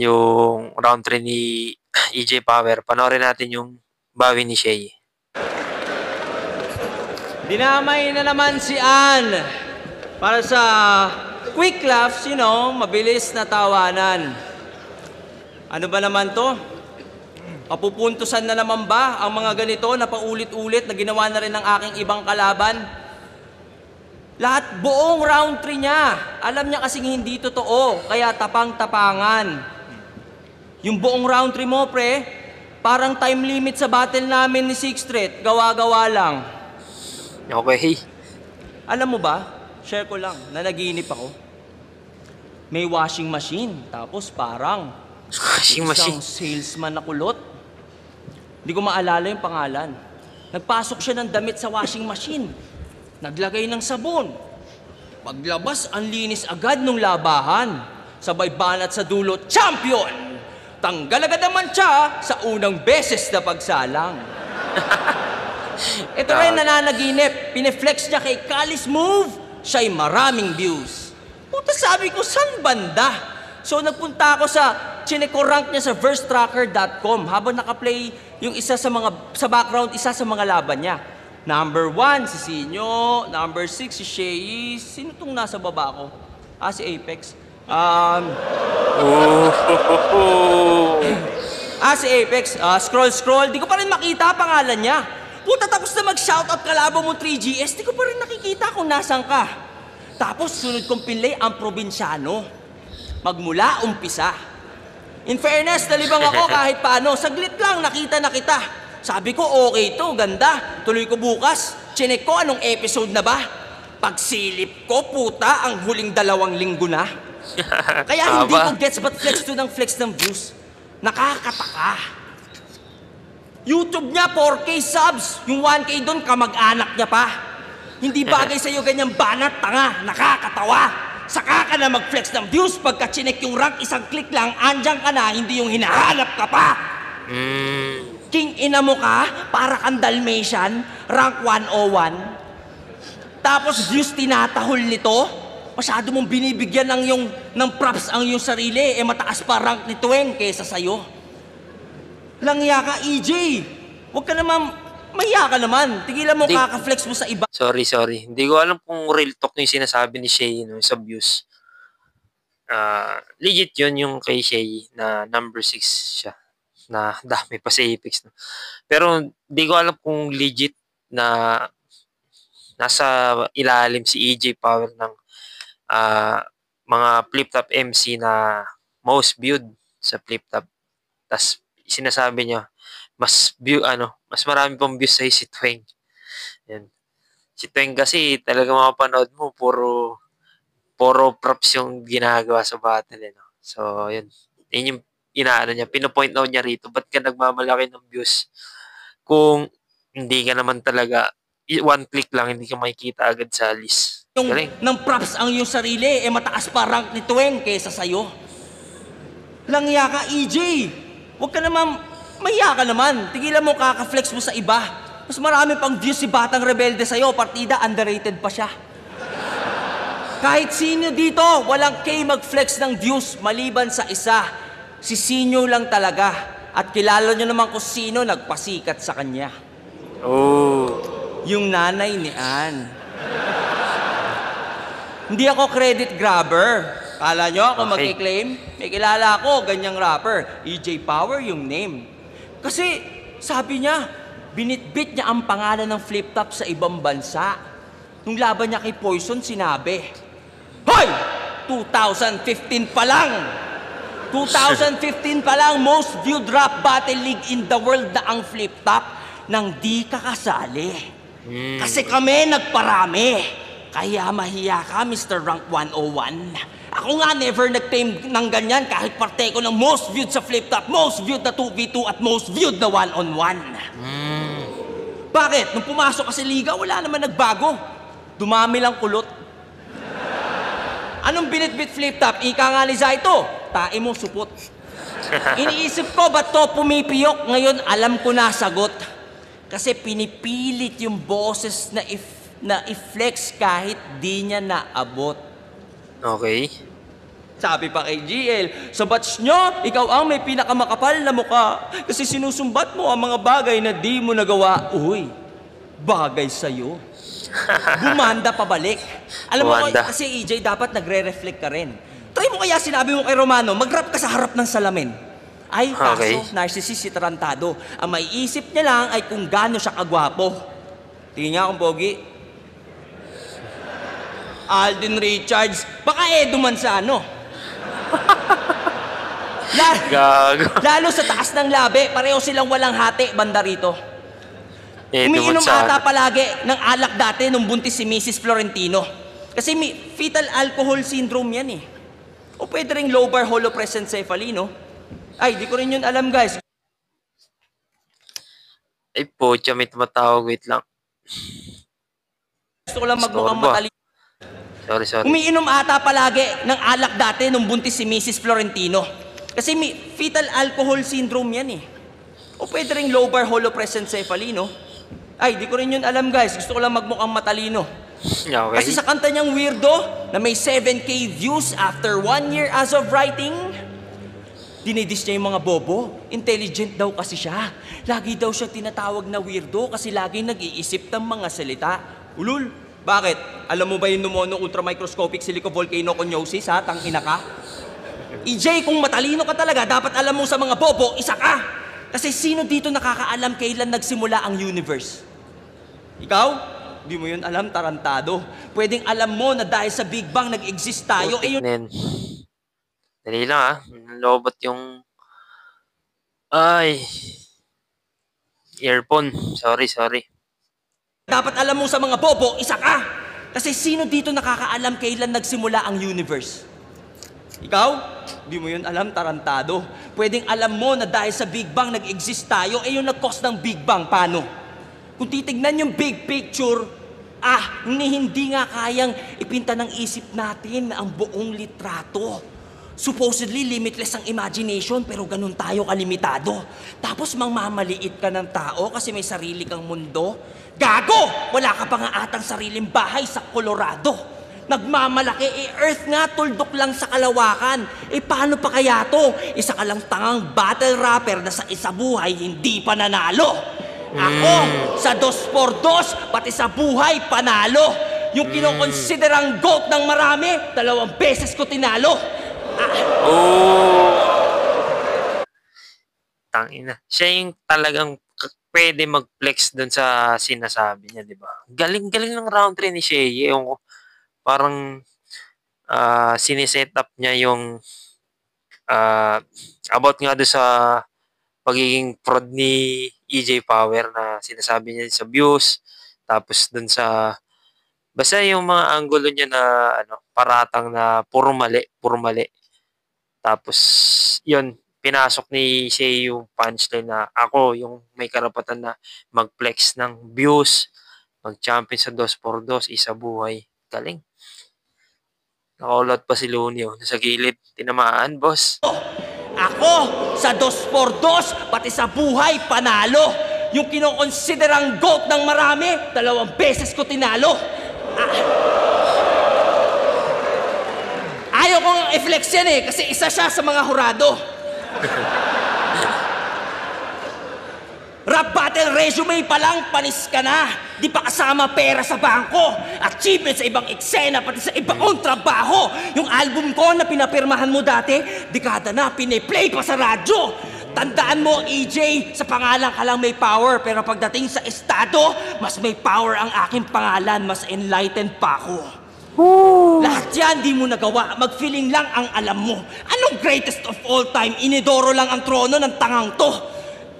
yung round 3 ni EJ Power. Panoorin natin yung bawi ni Shay. Dinamay na naman si Ann para sa quick laughs, mabilis na tawanan. Ano ba naman to? Papupuntusan na naman ba ang mga ganito na paulit-ulit na ginawa na rin ng aking ibang kalaban? Lahat buong round 3 niya. Alam niya kasing hindi totoo, kaya tapang-tapangan. Yung buong round 3 mo, pre, parang time limit sa battle namin ni Sixth Street. Gawa-gawa lang. Okay. Alam mo ba, share ko lang, na naginip ako. May washing machine, tapos parang Washing machine. isang salesman na kulot. Hindi ko maalala yung pangalan. Nagpasok siya ng damit sa washing machine. Naglagay ng sabon. Paglabas, ang linis agad nung labahan. Sabay banat sa dulo, champion! Tanggal agad naman siya sa unang beses na pagsalang. Ito rin nananaginip. Pineflex niya kay Kalis Move. Siya'y maraming views. Puta, sabi ko, saan banda? So nagpunta ako sa chineko rank niya sa versetracker.com habang nakaplay yung isa sa background, isa sa mga laban niya. Number 1, si Sinyo. Number 6, si Shei. Sino tong nasa baba ko? Si Apex. Si Apex. Scroll. Di ko pa rin makita pangalan niya. Puta, tapos na mag-shoutout kalaban mo 3GS, di ko pa rin nakikita kung nasan ka. Tapos sunod kong pinlay ang probinsyano. Magmula umpisa. In fairness, nalibang ako kahit paano. Saglit lang, nakita na kita. Sabi ko, okay to, ganda. Tuloy ko bukas. Chinek ko anong episode na ba. Pagsilip ko, puta, ang huling 2 linggo na. Kaya hindi ko gets but flex to ng flex ng views. Nakakataka. YouTube niya, 4K subs. Yung 1K doon, kamag-anak niya pa. Hindi bagay sa'yo ganyang banat, tanga. Nakakatawa. Saka ka na mag-flex ng views. Pagka chinek yung rank, isang click lang, andyan ka na, hindi yung hinahanap ka pa. King ina mo ka, para kang Dalmatian, rank 101. Tapos views tinatahol nito. Masyado mong binibigyan ng props ang iyong sarili, mataas pa rank ni Tweng kesa sa'yo. Langya ka, EJ. Huwag ka naman, maya ka naman. Tigilan mo, kaka-flex mo sa iba. Sorry. Hindi ko alam kung real talk yung sinasabi ni Shea sa views. Legit yun yung kay Shea na number 6 siya. Na dami pa sa Apex. No? Pero di ko alam kung legit na nasa ilalim si EJ Power ng mga flip-top MC na most viewed sa flip-top. Tas sinasabi niya, mas marami pang views sa si Tweng. Yan. Si Tweng kasi talaga mapapanood mo, puro props yung ginagawa sa battle. No? So, yun. Yun yung inaano niya, pinopoint out niya rito, ba't ka nagmamalaki ng views kung hindi ka naman talaga, one click lang, hindi ka makikita agad sa list. Yung ng props ang iyong sarili, mataas pa rank ni Tweng kesa sa'yo. Langya ka, EJ. Huwag ka naman, maya ka naman. Tigilan mo, kaka-flex mo sa iba. Mas marami pang views si Batang Rebelde sa'yo, partida, underrated pa siya. Kahit sino dito, walang K mag-flex ng views maliban sa isa. Si Sinyo lang talaga. At kilala nyo naman kung sino nagpasikat sa kanya. Yung nanay ni Ann. Hindi ako credit grabber. Kala nyo ako magkiklaim? May kilala ako, ganyang rapper. EJ Power yung name. Kasi sabi niya, binitbit niya ang pangalan ng flip-top sa ibang bansa. Nung laban niya kay Poison, sinabi, Hoy! 2015 pa lang! 2015 pa lang, most viewed rap battle league in the world na ang flip-top nang di ka kasali. Kasi kami nagparami. Kaya mahiya ka, Mr. Rank 101. Ako nga never nag-claim ng ganyan kahit parte ko ng most viewed sa flip-top, most viewed na 2v2 at most viewed na 1-on-1. Bakit? Nung pumasok ka sa liga, wala naman nagbago. Dumami lang kulot. Anong binitbit flip-top? Ika nga ni Zaito. Tae mo, supot. Iniisip ko, ba't to pumipiyok? Ngayon, alam ko na sagot. Kasi pinipilit yung boses na i-flex kahit di niya naabot. Okay. Sabi pa kay GL, sa batch nyo, ikaw ang may pinakamakapal na mukha. Kasi sinusumbat mo ang mga bagay na di mo nagawa. Uy, bagay sa'yo. Gumanda pabalik. Alam mo, kasi EJ, dapat nagre-reflect ka rin. Try mo kaya sinabi mo kay Romano, mag-rap ka sa harap ng salamin. Ay, kaso, narcissist si Tarantado. Ang maiisip niya lang ay kung gaano siya kagwapo. Tingin niya akong pogi. Alden Richards, baka Edo Manzano. Gago. Lalo sa taas ng labi, pareho silang walang hati banda rito. Umiinom ata palagi ng alak dati nung buntis si Mrs. Florentino. Kasi may fetal alcohol syndrome yan eh. O pwede ring lobar holoprosencephaly, no? Ay, di ko rin yun alam, guys. Ay po, may tumatawag. Wait lang. Gusto ko lang magmukhang matalino. Sorry. Umiinom ata palagi ng alak dati nung buntis si Mrs. Florentino. Kasi may fetal alcohol syndrome yan eh. O pwede ring lobar holoprosencephaly, no? Ay, di ko rin yun alam, guys. Gusto ko lang magmukhang matalino. Okay. Kasi sa kanta niyang Weirdo, na may 7K views after 1 year as of writing, dinidis niya yung mga bobo. Intelligent daw kasi siya. Lagi daw siya tinatawag na weirdo kasi lagi nag-iisip ng mga salita. Ulul, bakit? Alam mo ba yung pneumono ultramicroscopic silicovolcanoconiosis, ha? Tangina ka? EJ, kung matalino ka talaga, dapat alam mo sa mga bobo, isa ka! Kasi sino dito nakakaalam kailan nagsimula ang universe? Ikaw? Di mo yun alam, tarantado. Pwedeng alam mo na dahil sa Big Bang nag-exist tayo. Eh yun... Dali lang ah. Lobot yung... Ay. Earphone. Sorry. Dapat alam mo sa mga bobo, isa ka! Kasi sino dito nakakaalam kailan nagsimula ang universe? Ikaw? Di mo yun alam, tarantado. Pwedeng alam mo na dahil sa Big Bang nag-exist tayo. Eh yung nag-cause ng Big Bang, paano? Kung titignan yung big picture, hindi nga kayang ipinta ng isip natin ang buong litrato. Supposedly, limitless ang imagination, pero ganun tayo kalimitado. Tapos mangmamaliit ka ng tao kasi may sarili kang mundo. Gago! Wala ka pa nga atang sariling bahay sa Colorado. Nagmamalaki, Earth nga, tuldok lang sa kalawakan. Paano pa kaya to? Isa ka lang tangang battle rapper na sa isa buhay hindi pa nanalo. Ako, sa 2x2, pati sa buhay, panalo. Yung kinokonsiderang GOAT ng marami, 2 beses ko tinalo. Tangina. Siya yung talagang pwede mag-flex dun sa sinasabi niya, di ba? Galing ng round 3 ni Shea. Yung parang siniset up niya yung about nga doon sa pagiging fraud ni EJ Power na sinasabi niya sa views, tapos dun sa basta yung mga angulo niya na paratang na puro mali. Tapos yun, pinasok ni Shea yung punchline na ako yung may karapatan na mag-flex ng views, mag-champion sa 2x2, isa buhay. Galing. Nakaulot pa si Lunio sa gilid. Tinamaan, boss. Ako, sa 2x2, pati sa buhay, panalo. Yung kinokonsiderang GOAT ng marami, 2 beses ko tinalo. Ayaw kong i-flex yan kasi isa siya sa mga hurado. Rap battle resume pa lang, panis ka na. Di pa kasama pera sa bangko. Achievement sa ibang eksena, pati sa ibang trabaho. Yung album ko na pinapirmahan mo dati, dekada na, piniplay pa sa radyo. Tandaan mo, EJ, sa pangalan ka lang may power, pero pagdating sa estado, mas may power ang aking pangalan, mas enlightened pa ako. Lahat yan di mo nagawa, mag-feeling lang ang alam mo. Anong greatest of all time? Inidoro lang ang trono ng tangang to.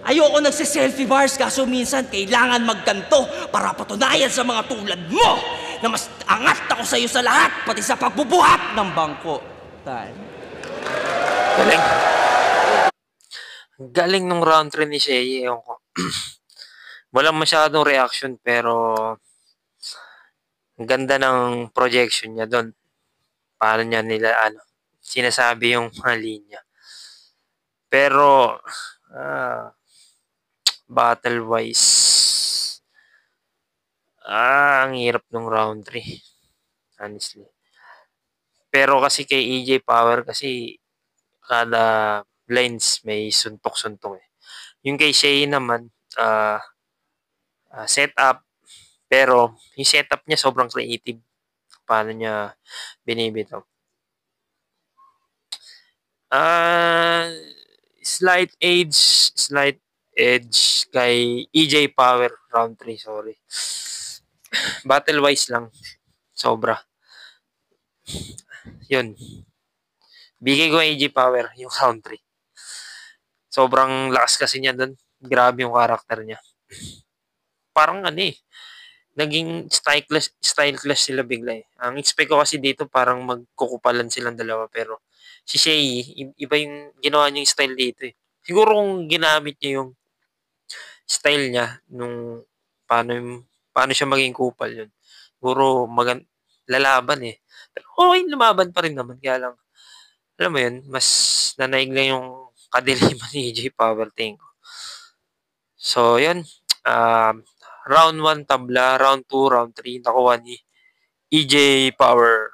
Ayoko nagsiselfie bars kaso minsan kailangan magganto para patunayan sa mga tulad mo na mas angat ako sa'yo sa lahat, pati sa pagbubuhat ng bangko. Galing. Galing nung round 3 ni Shea. Walang masyadong reaction pero ang ganda ng projection niya doon. Paano niya nila sinasabi yung mga linya. Pero battle wise ang hirap ng round 3 honestly. Pero kasi kay EJ Power kasi kada lines may suntok-suntok Yung kay Shea naman setup, pero yung setup niya sobrang creative. Paano niya binibitaw. Slight edge kay EJ Power round 3, sorry. Battle wise lang sobra. yun. Bigay ko AJ Power, yung round 3. Sobrang lakas kasi niya doon. Grabe yung karakter niya. Parang ano eh, naging style clash sila bigla eh. Ang expect ko kasi dito parang magkukupalan silang dalawa pero si Shay, iba yung ginawa niya yung style dito eh. Siguro kung ginamit niya yung style niya nung paano siya maging kupal yun. Siguro lalaban eh. Pero okay, lumaban pa rin naman. Kaya lang, alam mo yun, mas nanaig lang yung kadiliman ni AJ Power Tank. So, yun. Round 1 tabla, round 2, round 3, nakuha ni EJ Power.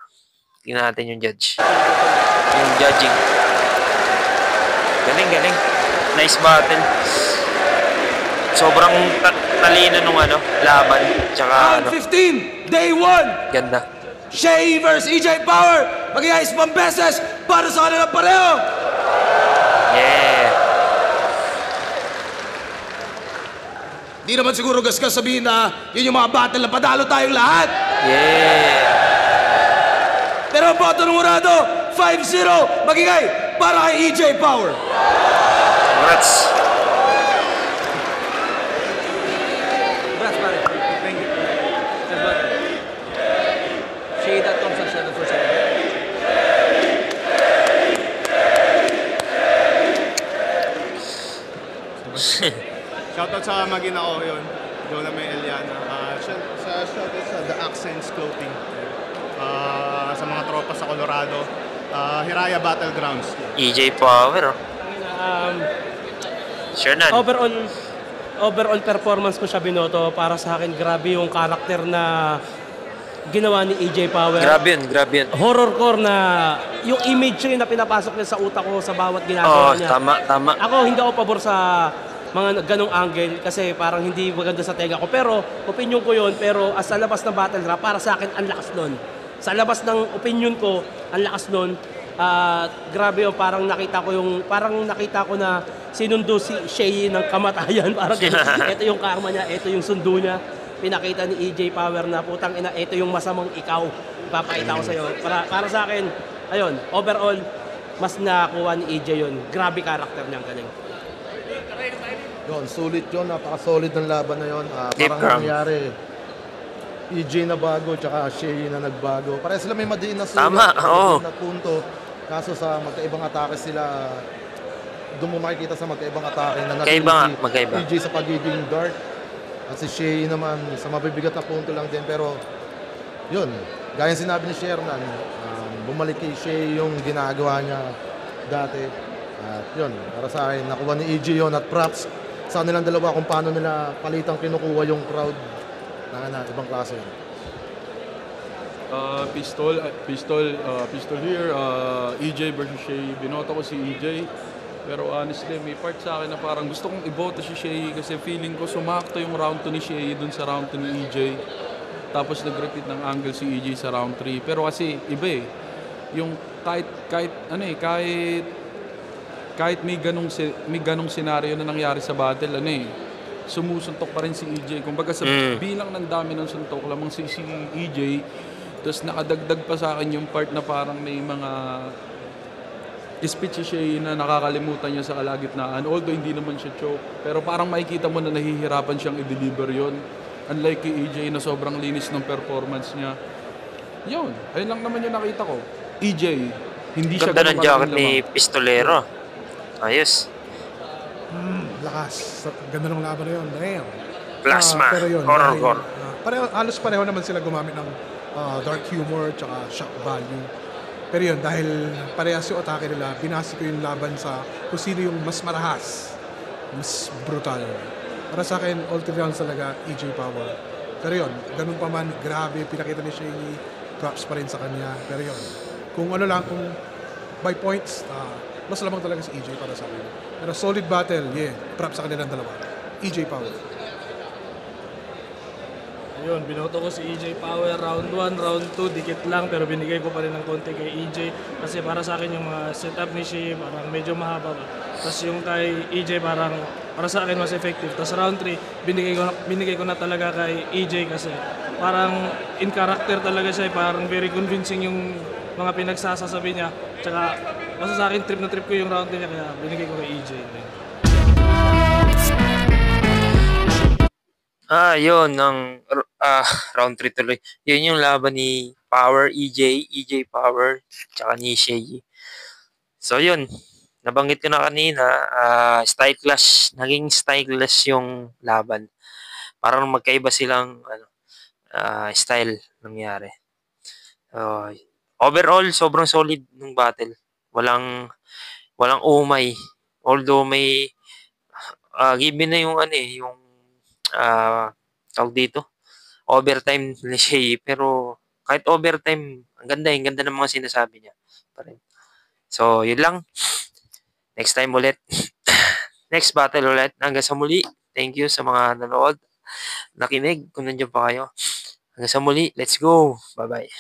Tingnan natin yung judge. Yung judging. Galing. Nice battle. Sobrang talino nung laban. Tsaka Round 15, day 1. Ganda. Shay versus EJ Power. Mag-iayos pang beses para sa kanilang pareho. Yeah. Di naman siguro gasgas sabihin na yun yung mga battle na padalo tayong lahat. Yeah. Pero ang boto ng Murado, 5-0, magigay para kay EJ Power. Congrats. Congrats, pare. Thank you. That's what. Shea.com /747. Shoutout sa Maginao yun. Jonah May Eliana. Shoutout sa The Accents Clothing. Sa mga tropa sa Colorado. Hiraya Battlegrounds. EJ Power. Sure na. Overall performance ko siya binoto. Para sa akin, grabe yung karakter na ginawa ni EJ Power. Grabe yun. Horrorcore na yung image yun na pinapasok niya sa utak ko sa bawat ginagawa niya. Tama. Ako hindi ako pabor sa mga ganong angle kasi parang hindi maganda sa tenga ko. Pero opinion ko yun, pero sa labas ng battle rap, para sa akin, ang lakas nun. Sa labas ng opinion ko, ang lakas nun. Grabe yun, parang nakita ko na sinundo si Shay ng kamatayan. Parang ito yung karma niya, ito yung sundo niya. Pinakita ni EJ Power na putang ina, ito yung masamang ikaw. Ipapakita ko sa'yo. Para sa akin, ayun, overall, mas nakuha ni EJ yun. Grabe karakter niya, galing. Yun, sulit yun. Napaka-solid ng laban na yun. Parang nangyari, EJ na bago, tsaka Shay na nagbago. Parang sila may madiin na sulit. Tama, oo. Na punto. Kaso sa magkaibang atake sila, doon mo makikita sa magkaibang atake na Magkaiba. EJ sa pagiging dark. At si Shay naman sa mabibigat na punto lang din. Pero, yun, gaya sinabi ni Shernan, bumalik kay Shay yung ginagawa niya dati. At yun, para sa akin, nakuha ni EJ yun at props sa nilang dalawa kung paano nila palitang kinukuha yung crowd na ibang klase. Pistol here, EJ versus Shay. Binoto ko si EJ. Pero honestly, may part sa akin na parang gusto kong iboto si Shay kasi feeling ko sumakto yung round 2 ni Shay dun sa round 2 ni EJ. Tapos nag-repeat ng angle si EJ sa round 3. Pero kasi iba eh. Yung kahit may ganong senaryo na nangyari sa battle, sumusuntok pa rin si EJ. Kumbaga sa bilang ng dami ng suntok, lamang si EJ, tapos nakadagdag pa sa akin yung part na parang may mga speech siya na nakakalimutan niya sa kalagitnaan. Although hindi naman siya choke, pero parang makikita mo na nahihirapan siyang i-deliver yon. Unlike kay EJ na sobrang linis ng performance niya. Yun, ayun lang naman yung nakita ko. EJ, hindi siya Ganda ng jacket ni Pistolero. Ayos. Lakas. Ganda ng laban na yun. Damn. Plasma. Pero yun, Horror. halos pareho naman sila gumamit ng dark humor tsaka shock value. Pero yun, dahil parehas yung atake nila, binasi ko yung laban sa kung sino yung mas marahas, mas brutal. Para sa akin, all three rounds talaga, EJ Power. Pero yun, ganun pa man, grabe, pinakita ni Shay, props pa rin sa kanya. Pero yun, kung by points, mas lamang talaga si EJ para sa akin. Pero solid battle, props sa kanilang dalawa. EJ Power. Yun, binoto ko si EJ Power round 1, round 2, dikit lang pero binigay ko pa rin ng konti kay EJ kasi para sa akin yung mga setup ni Shay parang medyo mahaba pa. Tapos yung kay EJ parang para sa akin mas effective. Tapos round 3, binigay ko na talaga kay EJ kasi parang in character talaga siya, parang very convincing yung mga pinagsasasabi niya. Tsaka basta sa akin trip na trip ko yung round 2 niya kaya binigay ko kay EJ. Yun, round 3 tuloy. Yun yung laban ni Power, EJ Power, tsaka ni Shea. So, yun. Nabanggit ko na kanina, style clash, naging style clash yung laban. Parang magkaiba silang style nangyari. Overall, sobrang solid ng battle. Walang umay. Although may given na yung tawag dito, overtime ni Shea, pero kahit overtime, ang ganda ng mga sinasabi niya pa rin. So, yun lang. Next time ulit. Next battle ulit. Hanggang sa muli. Thank you sa mga nanood, nakinig, kung nandiyan pa kayo. Hanggang sa muli. Let's go. Bye-bye.